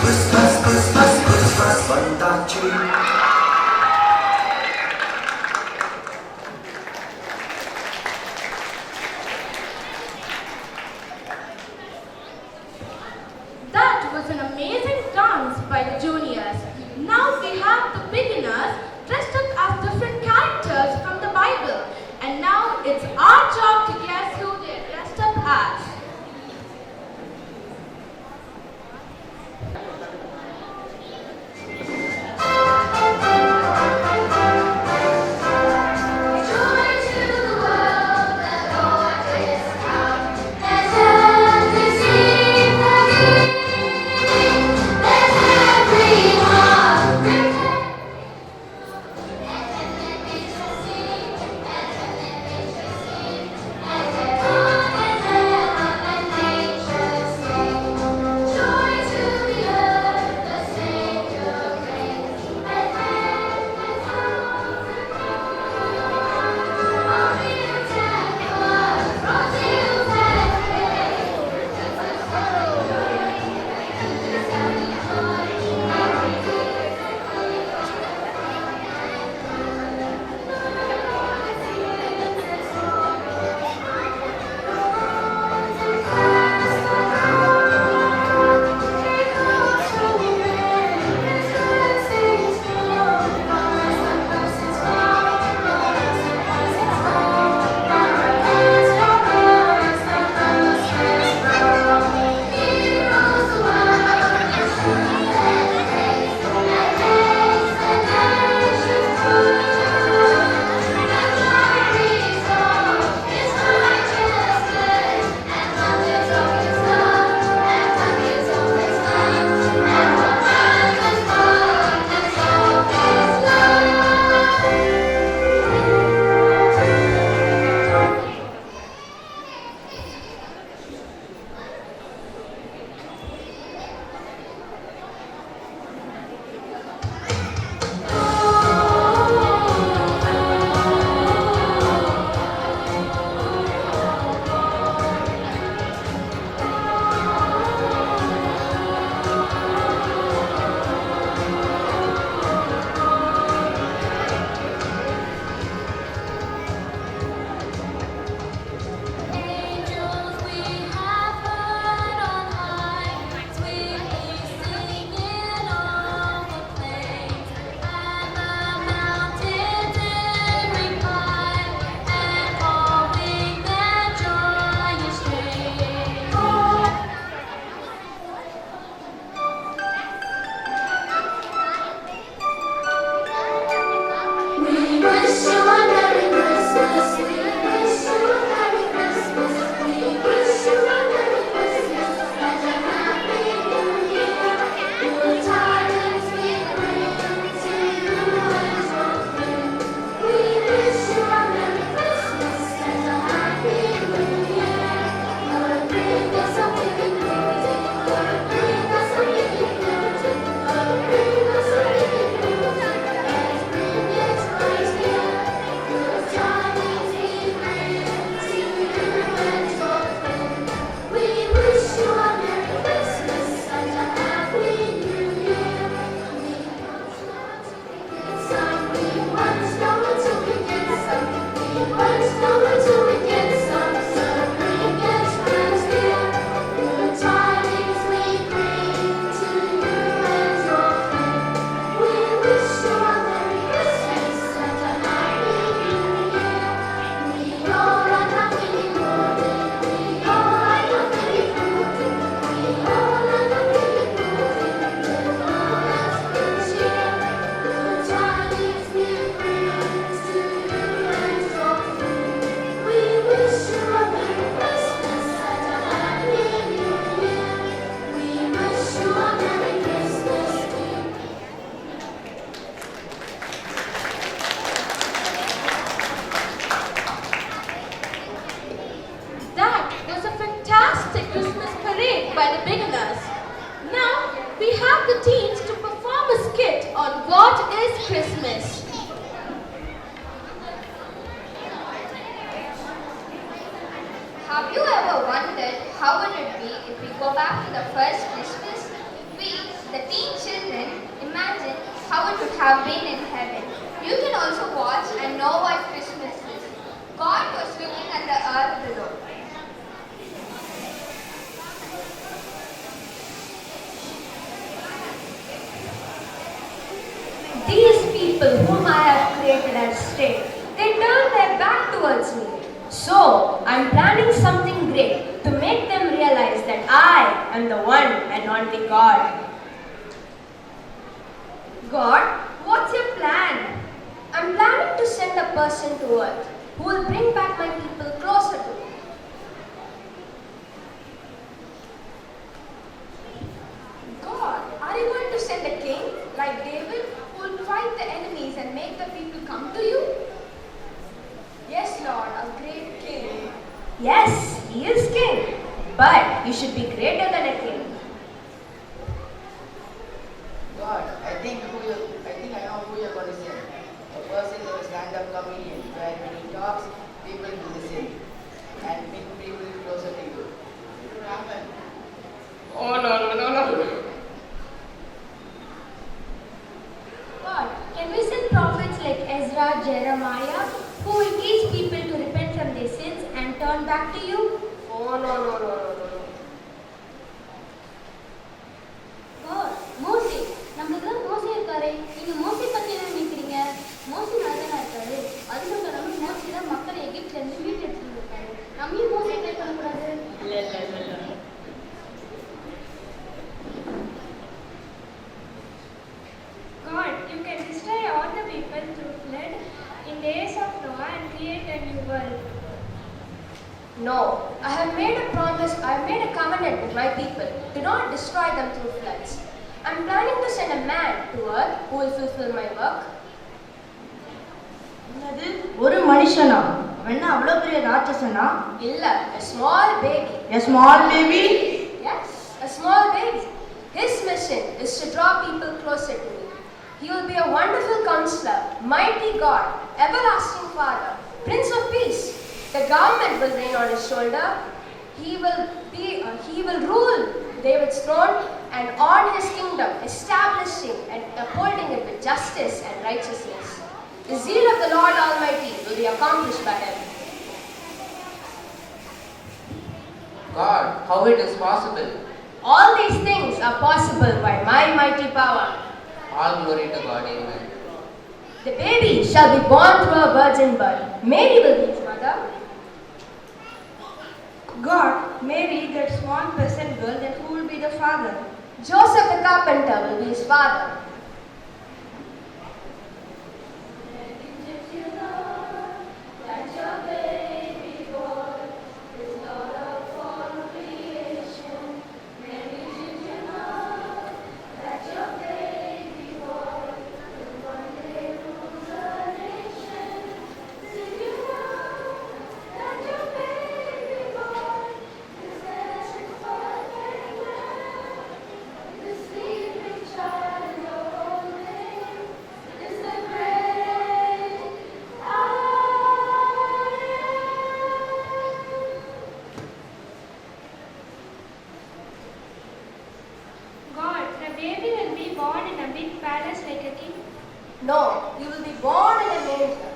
Speaker 6: Christmas, Christmas, Christmas வந்தாச்சு
Speaker 7: That was an amazing dance by the juniors. Now we have the beginners dressed up as different characters from the Bible. And now it's our job to guess who they're dressed up as. we have the teens to perform a skit on what is Christmas.
Speaker 3: Have you ever wondered how would it be if we go back to the first Christmas? We, the teen children, imagine how it would have been in heaven. You can also watch and know what Christmas is. God was looking at the earth below.
Speaker 8: These people whom I have created and stayed, they turn their back towards me. So, I'm planning something great to make them realize that I am the one and only God. God, what's your plan? I'm planning to send a person to earth who will bring back my people closer to me.
Speaker 9: God, are you going to send a king like David who will fight the enemies and make the people come to you? Yes, Lord, a great king.
Speaker 8: Yes, he is king, but he should be greater than a king.
Speaker 10: God, I think I know who you're going to send. A person who is stand-up comedian, where when he talks, people will listen and make people closer to you. It will happen.
Speaker 8: Oh no.
Speaker 3: God, can we send prophets like Ezra, Jeremiah, who will teach people to repent from their sins and turn back to you?
Speaker 8: Oh no.
Speaker 3: God, Moses. நம்மளுக்கு மோசே இருக்காரு. நீங்க மோசே பத்தி என்ன நினைக்கிறீங்க? மோசே நல்லதா இருக்காரு. அது மட்டும் இல்லாம மோசே தான் மக்களை எகிப்துல இருந்து மீட்டு எடுத்துட்டு வந்தாரு. நம்ம ஏன் மோசே ட்ரை பண்ண கூடாது?
Speaker 8: இல்ல.
Speaker 3: God, you can destroy all the people through flood in days of Noah and create a new world.
Speaker 8: No, I have made a promise, I have made a covenant with my people to not destroy them through floods. I'm planning to send a man to earth who will fulfill my work.
Speaker 11: ஒரு மனுஷனா அவன் என்ன அவ்வளவு பெரிய ராட்சசனா
Speaker 8: இல்ல, a small baby.
Speaker 11: A small baby?
Speaker 8: Yes, a small baby. His mission is to draw people closer to me. He will be a wonderful counselor, mighty God, everlasting Father, Prince of Peace. The government will reign on his shoulder. He will rule David's throne and on his kingdom, establishing and upholding it with justice and righteousness. The zeal of the Lord Almighty will be accomplished by him.
Speaker 10: God, how it is possible?
Speaker 8: All these things are possible by my mighty power.
Speaker 10: All glory to God, amen.
Speaker 8: The baby shall be born through a virgin birth. Mary will be his mother.
Speaker 11: God, Mary, that small peasant girl, then who will be the father?
Speaker 8: Joseph the carpenter will be his father.
Speaker 3: God, the baby will be born in a big palace like a king.
Speaker 8: No, he will be born in a manger.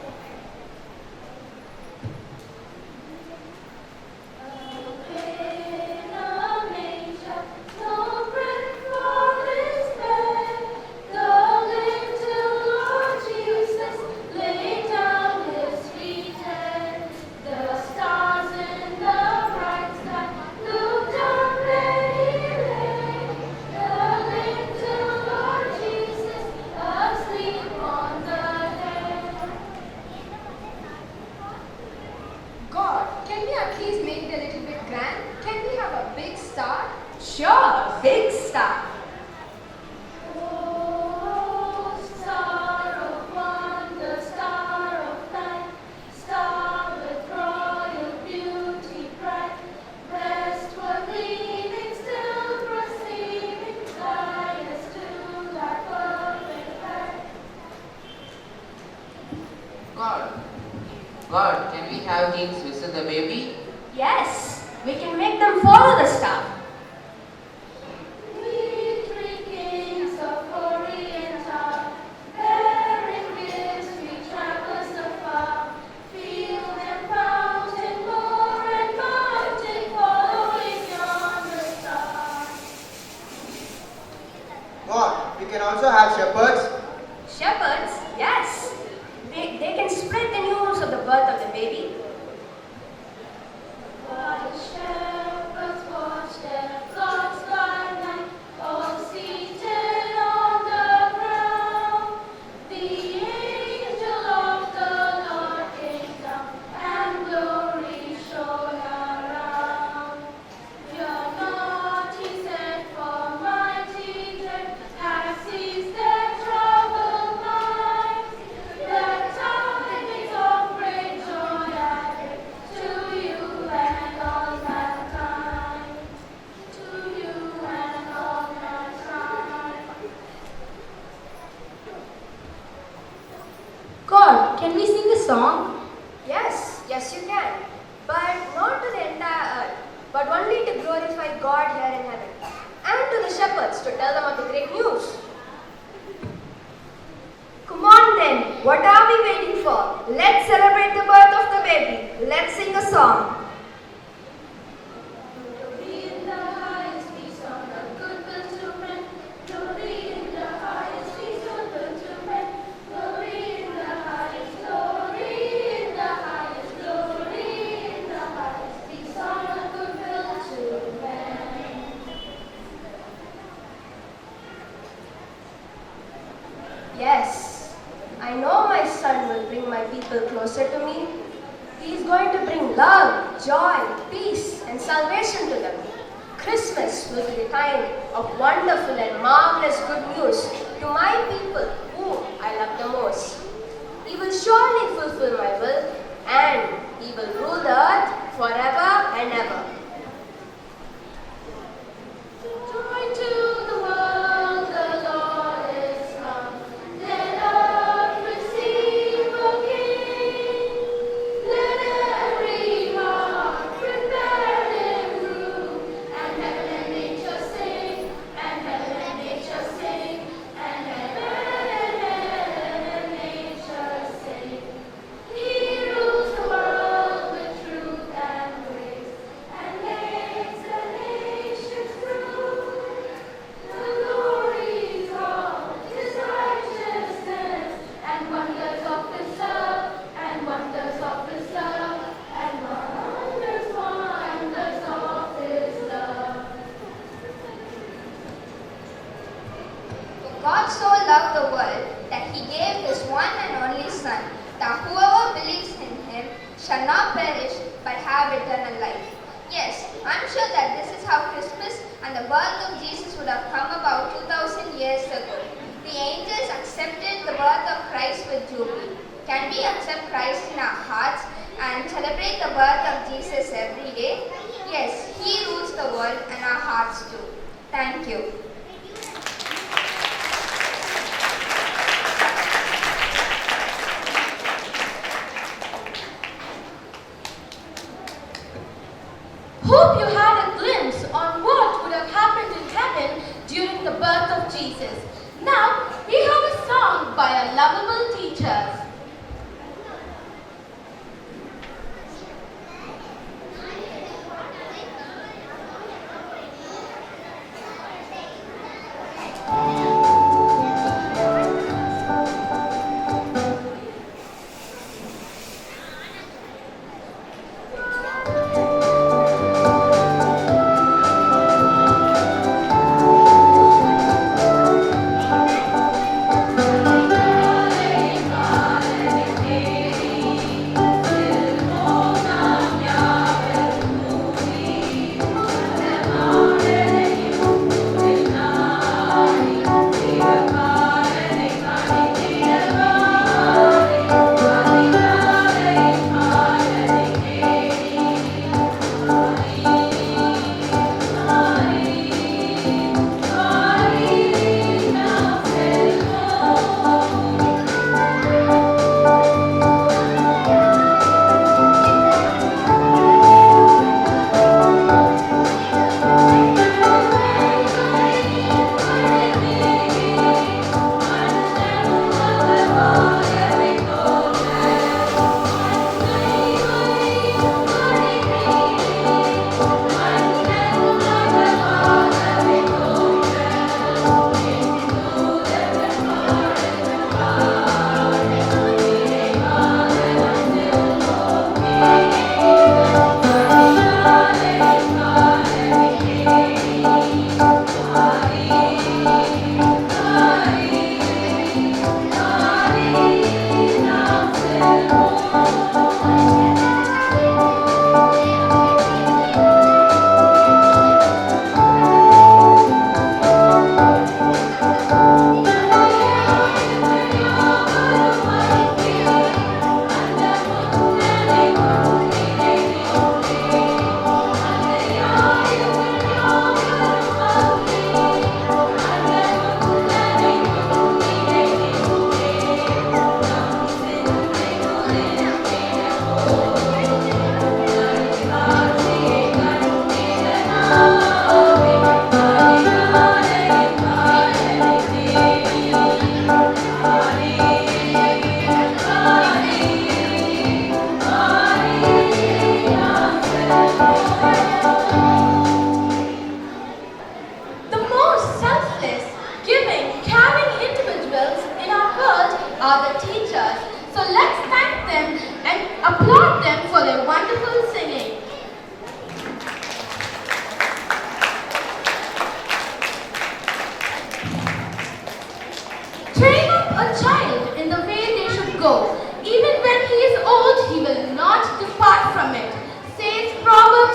Speaker 3: Asleep on the
Speaker 10: the baby?
Speaker 8: Yes, we can make them follow the star.
Speaker 10: God, we can also have shepherds.
Speaker 8: Shepherds, yes. They can spread the news of the birth of the baby.
Speaker 7: God, can we sing a song?
Speaker 8: Yes, yes you can. But not to the entire earth, but only to glorify God here in heaven. And to the shepherds to tell them of the great news. Come on then, what are we waiting for? Let's celebrate the birth of the baby. Let's sing a song. Yes, I know my son will bring my people closer to me. He is going to bring love, joy, peace, and salvation to them. Christmas will be the time of wonderful and marvelous good news to my people whom I love the most. He will surely fulfill my will, and he will rule the earth forever and ever. Joy to the world, the Lord is come. Let earth receive a King. Let every heart prepare him room. And heaven and nature sing, and heaven and nature sing, and heaven and nature sing. He rules the world with truth and grace, and makes the nations prove the glories of his righteousness, and wonders of his love, and wonders of his love, and wonders of his love.
Speaker 3: For God so loved the world that he gave his one and only Son, that whoever believes in him shall not perish but have eternal life. Yes, I'm sure that this is how Christmas and the birth of Jesus would have come about 2000 years ago. The angels accepted the birth of Christ with jubilee. Can we accept Christ in our hearts and celebrate the birth of Jesus every day? Yes, he rules the world and our hearts too. Thank you.
Speaker 7: Hope you had a glimpse on what would have happened in heaven during the birth of Jesus. Now, we have a song by our lovable teachers.
Speaker 8: Bye.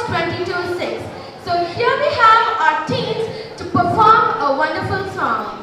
Speaker 7: 22:6. So here we have our teens to perform a wonderful song.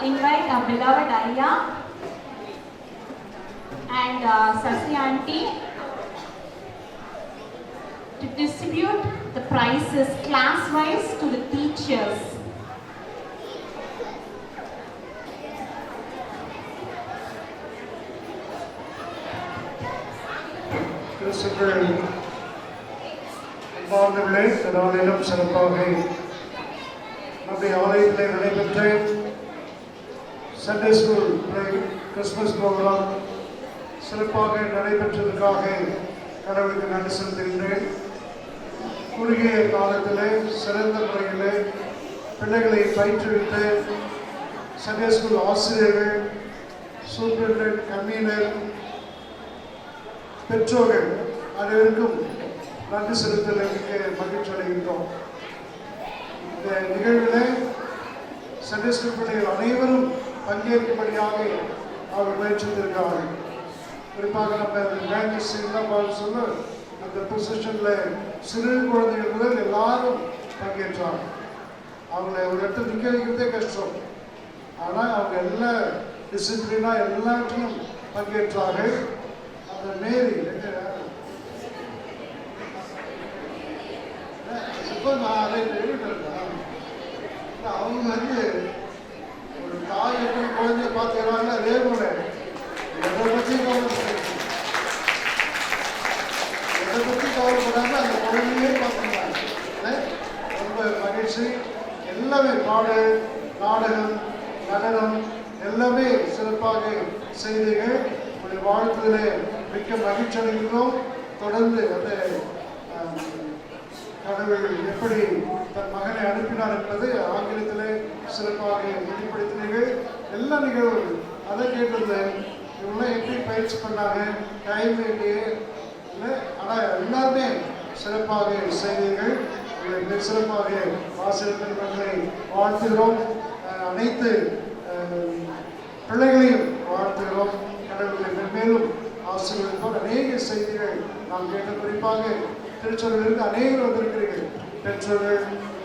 Speaker 1: invite our beloved Ayya and Sasi Auntie to distribute the prizes class-wise to the teachers.
Speaker 2: கிறிஸ்துக்கள் அன்பார்ந்தவர்களே, இந்த நாளிலும் சிறப்பாக நம்முடைய ஆலயத்திலே நடைபெற்ற Sunday school Christmas program சிறப்பாக நடைபெற்றதற்காக கடவுளுக்கு நன்றி செலுத்துகின்றேன். குறுகிய காலத்திலே சிறந்த முறையிலே பிள்ளைகளை பயிற்றுவித்த சண்டே ஸ்கூல் ஆசிரியர்கள், சூப்பரிண்டென்ட், கன்வீனர், பெற்றோர்கள் அனைவருக்கும் நன்றி செலுத்தல் மிக மகிழ்ச்சி அடைகின்றோம். இந்த நிகழ்வில் சண்டே ஸ்கூல் பிள்ளைகள் அனைவரும் பங்கேற்கும்படியாக அவர் முயற்சித்திருக்கிறார்கள். குறிப்பாக நம்ம சொல்ல அந்த பொசிஷனில் சிறு குழந்தைகள் முதல் எல்லாரும் பங்கேற்றாங்க. அவங்கள ஒரு இடத்துல நிற்க வைக்கிறதே கஷ்டம். ஆனால் அவங்க எல்லா டிசிப்ளினாக எல்லாத்தையும் பங்கேற்றார்கள். அந்த மேரி அவங்க ஒரு தாய் எப்படி குழந்தைய பார்த்துக்கிறாங்க அதே போல எதை பற்றி கவலைப்படாம அந்த குழந்தையே பார்த்துக்கிறாங்க. ரொம்ப மகிழ்ச்சி. எல்லாமே பாடல், நாடகம், நடனம் எல்லாமே சிறப்பாக செய்தீர்கள். உங்களுடைய வாழ்க்கையிலே மிக்க மகிழ்ச்சி அடைகிறோம். தொடர்ந்து அந்த கடவுள் எப்படி தன் மகனை அனுப்பினார் என்பது ஆங்கிலத்திலே சிறப்பாக வெளிப்படுத்தினீர்கள். எல்லா நிகழ்வுகள் அதை கேட்டிருந்தேன். இவங்களாம் எப்படி பயிற்சி பண்ணாங்க, டைம் இல்லையே இல்லை, ஆனால் எல்லாருமே சிறப்பாக செய்தீர்கள். மிக சிறப்பாக ஆசிரியர்களை வாழ்த்துகிறோம். அனைத்து பிள்ளைகளையும் வாழ்த்துகிறோம். கடவுளை மென்மேலும் ஆசீர்வதிப்பார். அநேக செய்திகள் நாம் கேட்ட, குறிப்பாக திருச்சபையிலிருந்து அனைவரும் வந்திருக்கிறீர்கள். பெற்றோர்கள்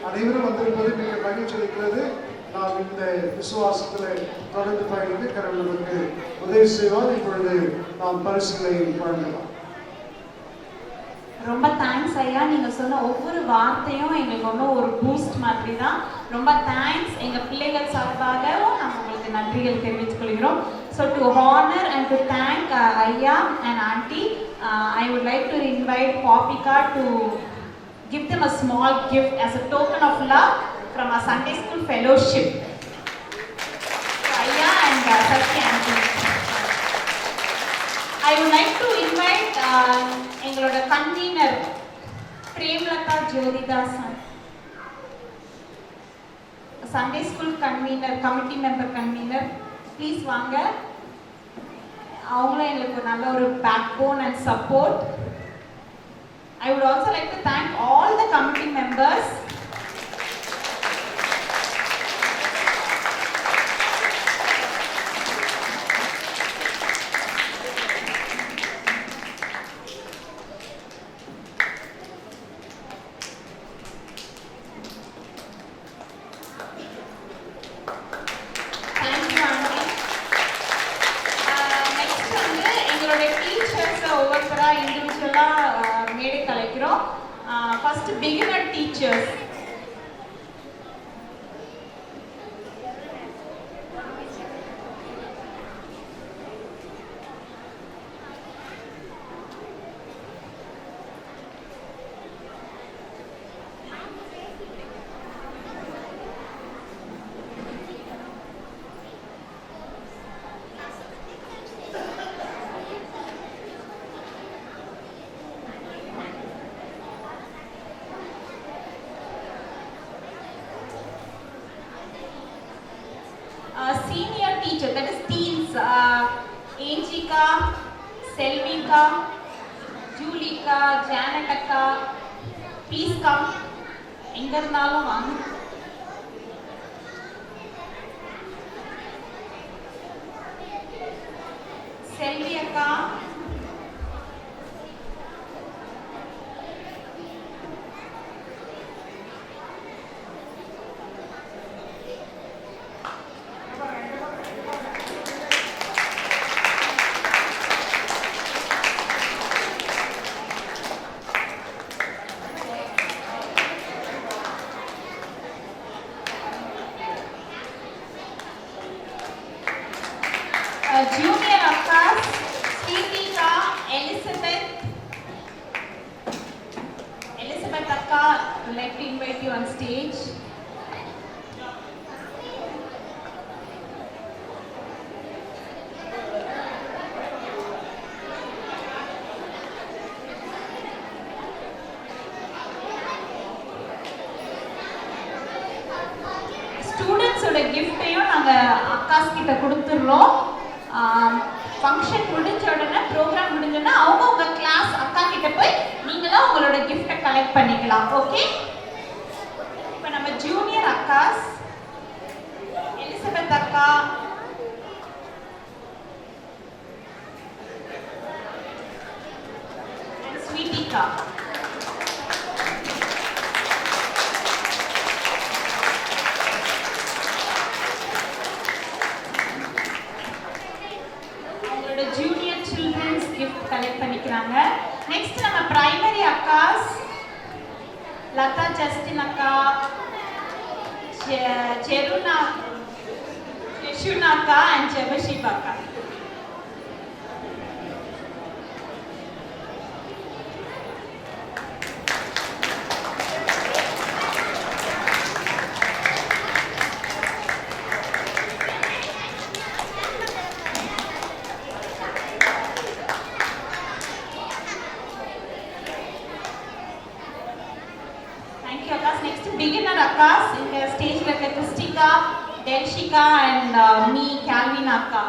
Speaker 2: அனைவரும் வந்திருப்பது மிக மகிழ்ச்சி அளிக்கிறது. நாம் இந்த விசுவாசத்தில் தொடர்ந்து பயணித்து கடவுளுக்கு உதவி செய்வார். இப்பொழுது நாம் பரிசுகளை வழங்கலாம்.
Speaker 1: ரொம்ப தேங்க்ஸ் ஐயா. நீங்கள் சொன்ன ஒவ்வொரு வார்த்தையும் எங்களுக்கு ஒன்றும் ஒரு பூஸ்ட் மாதிரி தான். ரொம்ப தேங்க்ஸ். எங்கள் பிள்ளைகள் சார்பாகவும் நாங்கள் உங்களுக்கு நன்றிகள் தெரிவித்துக் கொள்கிறோம். So to honour and to thank ஐயா and aunty, I would like to invite Popika to give them a small gift as a token of love from our Sunday School Fellowship. So, Ayya and Sasi Auntie. I would like to invite எங்களோட convener Premlatha Jothidasan, Sunday school convener, committee member convener, please வாங்க. அவங்களும் எங்களுக்கு நல்ல ஒரு backbone and support. I would also like to thank all the committee members. First, beginner teachers. Senior teacher, that is teens, Angika, Selvika, Julika, Janataka, please come. எங்க இருந்தாலும் வாங்க. செல்வி அக்கா, அக்காஸ் கிட்ட கொடுத்துடுறோம். ஃபங்க்ஷன் முடிஞ்ச உடனே, ப்ரோக்ராம் முடிஞ்சோடனே அவங்க உங்கள் கிளாஸ் அக்கா கிட்ட போய் நீங்களும் உங்களோட கிஃப்டை கலெக்ட் பண்ணிக்கலாம். ஓகே, இப்போ நம்ம ஜூனியர் அக்காஸ் எலிசபெத் அக்கா, ஸ்வீட்டிகா, அவங்களோட ஜூனியர் சில்ட்ரன்ஸ் கிஃப்ட் கலெக்ட் பண்ணிக்கிறாங்க. நெக்ஸ்ட் நம்ம பிரைமரி அக்காஸ் லதா ஜஸ்டின் அக்கா, செருனா யஷுனா அக்கா அண்ட் ஜெபஷிபா அக்கா. Beginner Akkas, in the stage like Christika, Delshika and me, Calvin Akka.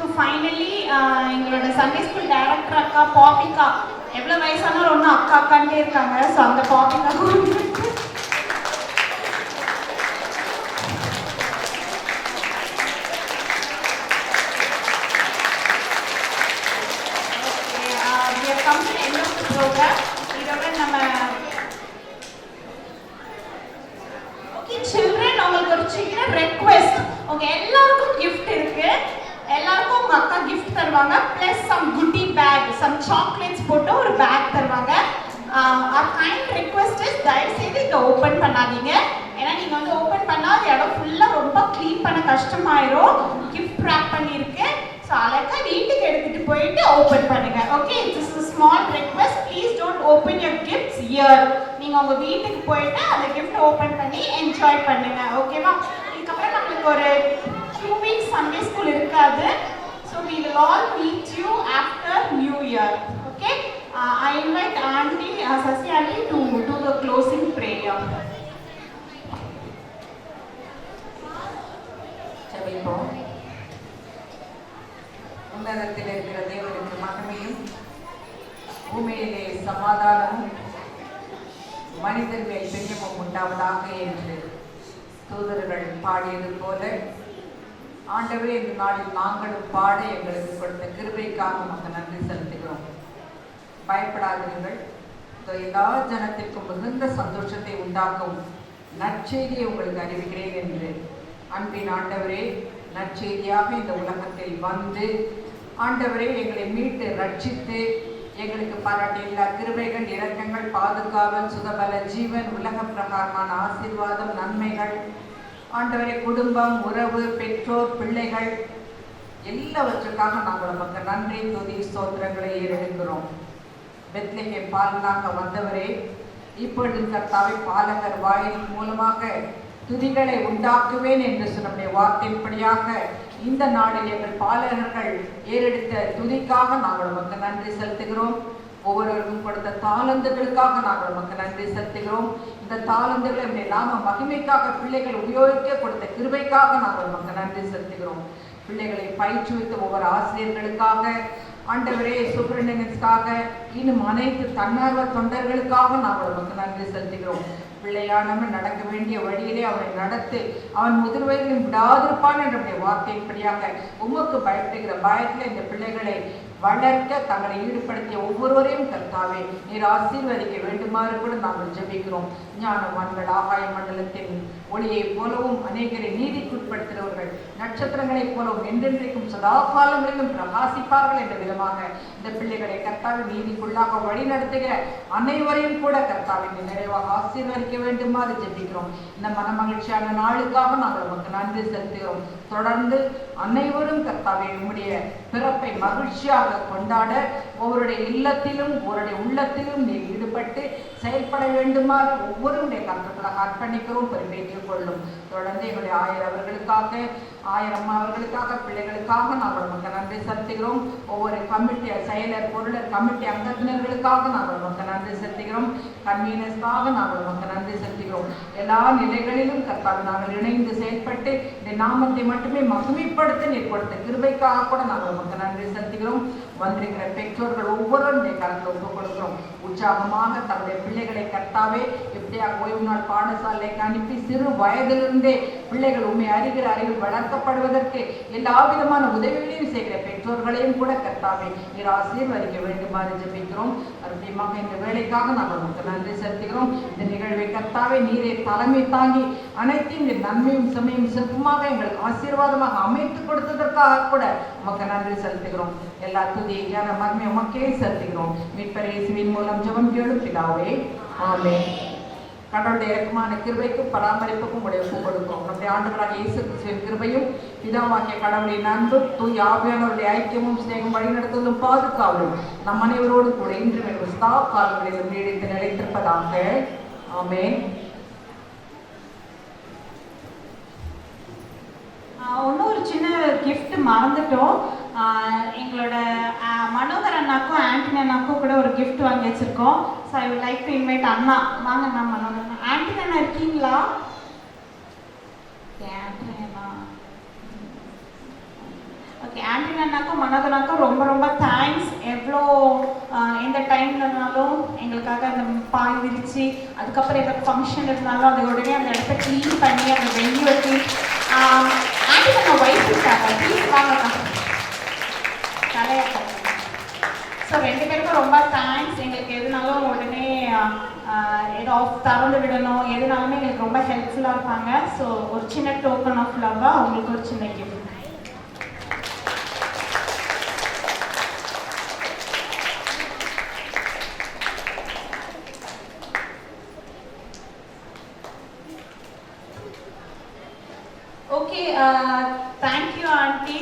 Speaker 1: So finally எங்களோட சண்டே ஸ்கூல் டைரக்டர் அக்கா பாப்பிகா, எவ்வளோ வயசானாலும் ஒன்றும் அக்கா அக்கான்ட்டே இருக்காங்க. ஸோ அந்த பாப்பிகா ப்ரோக்ராம் இதோட நம்ம ஓகே சில்ட்ரன், உங்களுக்கு ஒரு சின்ன ரெக்வெஸ்ட். உங்க எல்லாருக்கும் கிஃப்ட் இருக்கு, எல்லாருக்கும் உங்க அக்கா கிஃப்ட் தருவாங்க. பிளஸ் சம் குட்டி பேக், சம் சாக்லேட்ஸ் போட்டு ஒரு பேக் தருவாங்க. ஆர் கைண்ட் ரெக்வெஸ்ட் இஸ் தயவு செய்து இதை ஓப்பன் பண்ணாதீங்க. ஏன்னா நீங்க வந்து ஓப்பன் பண்ணா இடம் ஃபுல்லா ரொம்ப க்ளீன் பண்ண கஷ்டமாயிரும். கிஃப்ட் ரேப் பண்ணிருக்கு. ஸோ அழகா வீட்டுக்கு எடுத்துட்டு போயிட்டு ஓப்பன் பண்ணுங்க. Okay, it's a small request. Please don't open your gifts here. நீங்க உங்க வீட்டுக்கு போயிட்டு அந்த gift ஓப்பன் பண்ணி என்ஜாய் பண்ணுங்க. ஓகேவா? இதுக்கப்புறம் நம்மளுக்கு ஒரு 2 weeks Sunday school irukadu, so we will all meet you after New Year. Okay, I invite Auntie Sasi Auntie to do the closing prayer.
Speaker 4: ஜெபிப்போம். உன்னதத்தில் இருக்கிற தேவனுக்கு மகிமையும் பூமியிலே சமாதானமும் மனிதர் மேல் பிரியமும் உண்டாவதாக என்று தூதர்கள் பாடியது போல ஆண்டவரே, இந்த நாளில் நாங்களும் பாட எங்களுக்கு கொடுத்த கிருபைக்காக நமக்கு நன்றி செலுத்துகிறோம். பயப்படாதீர்கள், எல்லா ஜனத்திற்கும் மிகுந்த சந்தோஷத்தை உண்டாக்கும் நற்செய்தியை உங்களுக்கு அறிவிக்கிறேன் என்று அன்பின் ஆண்டவரே, நற்செய்தியாக இந்த உலகத்தில் வந்து ஆண்டவரே எங்களை மீட்டு ரட்சித்து எங்களுக்கு பாராட்டிய எல்லா கிருபைகள், இரக்கங்கள், பாதுகாவல், சுகபல, ஜீவன், உலக பிரகாரமான ஆசீர்வாதம், நன்மைகள், ஆண்டவரே குடும்பம், உறவு, பெற்றோர், பிள்ளைகள் எல்லாவற்றுக்காக நாங்கள் நமக்கு நன்றி, துதி, ஸ்தோத்திரங்களை ஏறெடுக்கிறோம். பெத்லகேம் பாலனாக வந்தவரே, இப்பொழுது கர்த்தாவை பாலகர் வாயின் மூலமாக துதிகளை உண்டாக்குவேன் என்று நம்முடைய வார்த்தையின்படியாக இந்த நாளில் எங்கள் பாலகர்கள் ஏறெடுத்த துதிக்காக நாங்கள் நமக்கு நன்றி செலுத்துகிறோம். ஒவ்வொருவருக்கும் கொடுத்த தாளந்துகளுக்காக நாங்கள் நமக்கு நன்றி செலுத்துகிறோம். இந்த தாளந்துகளை நம்முடைய நாம மகிமைக்காக பிள்ளைகள் உபயோகிக்க கொடுத்த கிருபைக்காக நாங்கள் நமக்கு நன்றி செலுத்துகிறோம். பிள்ளைகளை பயிற்றுவித்த ஒவ்வொரு ஆசிரியர்களுக்காக, ஆண்டவரே சூப்பரிண்டென்டென்ட்ஸ்க்காக, இன்னும் அனைத்து தன்னார்வ தொண்டர்களுக்காக நாங்கள் நமக்கு நன்றி செலுத்துகிறோம். பிள்ளையானவன் நடக்க வேண்டிய வழியிலே அவனை நடத்து, அவன் முதிர்வயதிலும் விடாதிருப்பான் என்ற வார்த்தையின்படியாக உமக்கு பயப்படுகிற பயத்தில் இந்த பிள்ளைகளை வளர்க்க தங்களை ஈடுபடுத்திய ஒவ்வொருவரையும் கர்த்தாவே நீர் ஆசீர்வதிக்க வேண்டுமாறு கூட நாங்கள் ஜெபிக்கிறோம். ஞானவான்கள் ஆகாய மண்டலத்தின் ஒளியை போலவும் அநேகரை நீதிக்குட்படுத்துகிறவர்கள் நட்சத்திரங்களைப் போலவும் என்றென்றைக்கும் சதா காலங்களிலும் பிரகாசிப்பார்கள் என்ற விதமாக இந்த பிள்ளைகளை கர்த்தாவை நீதிக்குள்ளாக வழி நடத்துகிற அனைவரையும் கூட கர்த்தாவை நிறைவாக ஆசீர்வதிக்க வேண்டுமாறு ஜெபிக்கிறோம். இந்த மனமகிழ்ச்சியான நாளுக்காக நாங்கள் உமக்கு நன்றி செலுத்துகிறோம். தொடர்ந்து அனைவரும் கர்த்தாவை உம்முடைய பிறப்பை மகிழ்ச்சியாக கொண்டாட ஒவ்வொருடைய இல்லத்திலும் ஒருடைய உள்ளத்திலும் நீர் ஈடுபட்டு செயல்பட வேண்டுமாறு ஒவ்வொருடைய கருத்துக்களாக அர்ப்பணிக்கிறோம், பொறுப்பேற்றுக் கொள்ளும். தொடர்ந்து எங்களுடைய ஆயிரம் அவர்களுக்காக பிள்ளைகளுக்காக நாங்கள் உமக்கு நன்றி செலுத்துகிறோம். ஒவ்வொரு கமிட்டி செயலர் பொருளர் கமிட்டி அங்கத்தினர்களுக்காக நாங்கள் உமக்கு நன்றி செலுத்துகிறோம். கன்வீனர்ஸ்க்காக நாங்கள் உமக்கு நன்றி செலுத்துகிறோம். எல்லா நிலைகளிலும் கர்த்தாவை நாங்கள் இணைந்து செயல்பட்டு இந்த நாமத்தை மட்டுமே மகிமைப்படுத்த நீர் கொடுத்த கிருபைக்காக கூட நாங்கள் உமக்கு நன்றி செலுத்துகிறோம். வந்திருக்கிற பெற்றோர்கள் ஒவ்வொருவருடைய கருத்தை ஒப்புக் கொடுக்கிறோம். உற்சாகமாக தன்னுடைய பிள்ளைகளை கர்த்தாவே எப்படியாக ஓய்வு நாள் பாடசாலைக்கு அனுப்பி சிறு வயதிலிருந்தே பிள்ளைகள் உண்மை அறிகிற அறிவில் வளர்க்கப்படுவதற்கு எல்லா விதமான உதவிகளையும் செய்கிற பெற்றோர்களையும் கூட கர்த்தாவே நீர் ஆசீர்வதிக்க வேண்டுமாறு ஜெபிக்கிறோம். அருமையாக இந்த வேலைக்காக நாங்கள் உங்களுக்கு நன்றி செலுத்துகிறோம். இந்த நிகழ்வை கர்த்தாவே நீரை தலைமை தாங்கி அனைத்தையும் இந்த நன்மையும் சமயம் சிறப்புமாக எங்களுக்கு ஆசீர்வாதமாக அமைத்து கொடுத்ததற்காக கூட உமக்கு நன்றி செலுத்துகிறோம். எல்லா துதி ஞான மகிமை உமக்கே செலுத்துகிறோம். மீட்பர் இயேசுவின் மூலம் ஜெபம் கேளும் பிதாவே, ஆமென். கடவுளுடைய இறக்கமான கிருபைக்கும் பராமரிப்புக்கும் உடைய ஒப்புக் கொடுக்கிறோம். நம்முடைய ஆண்டவராக இயேசு கிறிஸ்துவின் கிருபையும் பிதாவாகிய கடவுளின் அன்பும் தூய ஆவியானவருடைய ஐக்கியமும் சிநேகம் வழிநடத்துவதும் பாதுகாவலும் நம் அனைவரோடு கூட இன்று சதா காலங்களிலும் நீடித்து நிலைத்திருப்பதாக. ஆமென்.
Speaker 1: இன்னொரு சின்ன கிஃப்ட் மறந்துட்டோம். எங்களோட மனோகர் அண்ணாக்கும் ஆண்டனி அண்ணாக்கும் கூட ஒரு கிஃப்ட் வாங்கி வச்சிருக்கோம். So I would like to invite அண்ணா. வாங்க அண்ணா, மனோகர் அண்ணா. ஆண்டனி அண்ணா இருக்கீங்களா? ஓகே, ஆண்டனி அண்ணாக்கும் மனோகர் அண்ணாக்கும் ரொம்ப ரொம்ப தேங்க்ஸ். எவ்வளோ எந்த டைம்லனாலும் எங்களுக்காக அந்த பாய் விரித்து அதுக்கப்புறம் எதாவது ஃபங்க்ஷன் இருந்தாலும் அதை உடனே அந்த இடத்த க்ளீன் பண்ணி அந்த வெள்ளி வச்சு ஆண்டி அண்ணா ஒய்ஃப் இருக்காங்க, ப்ளீஸ் வாங்க தலையாக. ஸோ ரெண்டு பேருக்கும் ரொம்ப தேங்க்ஸ். எங்களுக்கு எதுனாலும் உடனே ஏதோ திறந்து விடணும், எதுனாலுமே எங்களுக்கு ரொம்ப ஹெல்ப்ஃபுல்லாக இருப்பாங்க. ஸோ ஒரு சின்ன டோக்கன் ஆஃப் லவ்வாக அவங்களுக்கு ஒரு சின்ன gift. Okay, thank you auntie,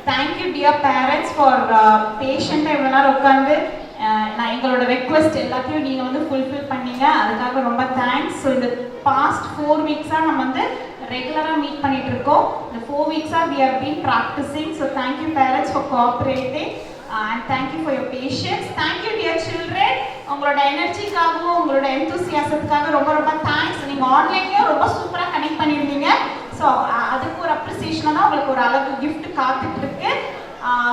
Speaker 1: thank you dear parents for patient இவ்வளோ நேரம் உட்காந்து நான் எங்களோட ரெக்வெஸ்ட் எல்லாத்தையும் நீங்கள் வந்து ஃபுல்ஃபில் பண்ணீங்க, அதுக்காக ரொம்ப தேங்க்ஸ். ஸோ இந்த பாஸ்ட் 4 வீக்ஸாக நம்ம வந்து ரெகுலராக மீட் பண்ணிட்டு இருக்கோம். இந்த 4 வீக்ஸாக we have been practicing. So thank you parents for cooperating and thank you for your patience. Thank you dear children, உங்களோட எனர்ஜிக்காகவும் உங்களோட எந்தூசியாசத்துக்காக ரொம்ப ரொம்ப தேங்க்ஸ். நீங்கள் ஆன்லைன்லேயும் ரொம்ப சூப்பராக கனெக்ட் பண்ணியிருந்தீங்க. ஸோ அதுக்கு ஒரு அப்ரிசியேஷனாக தான் உங்களுக்கு ஒரு அழகு கிஃப்ட் காத்துட்டு இருக்கு.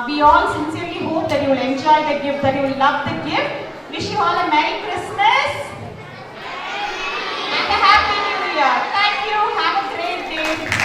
Speaker 1: We all sincerely hope that you will enjoy the gift, that you will love the gift. Wish you all a Merry Christmas and a Happy New Year. Thank you. Have a great day.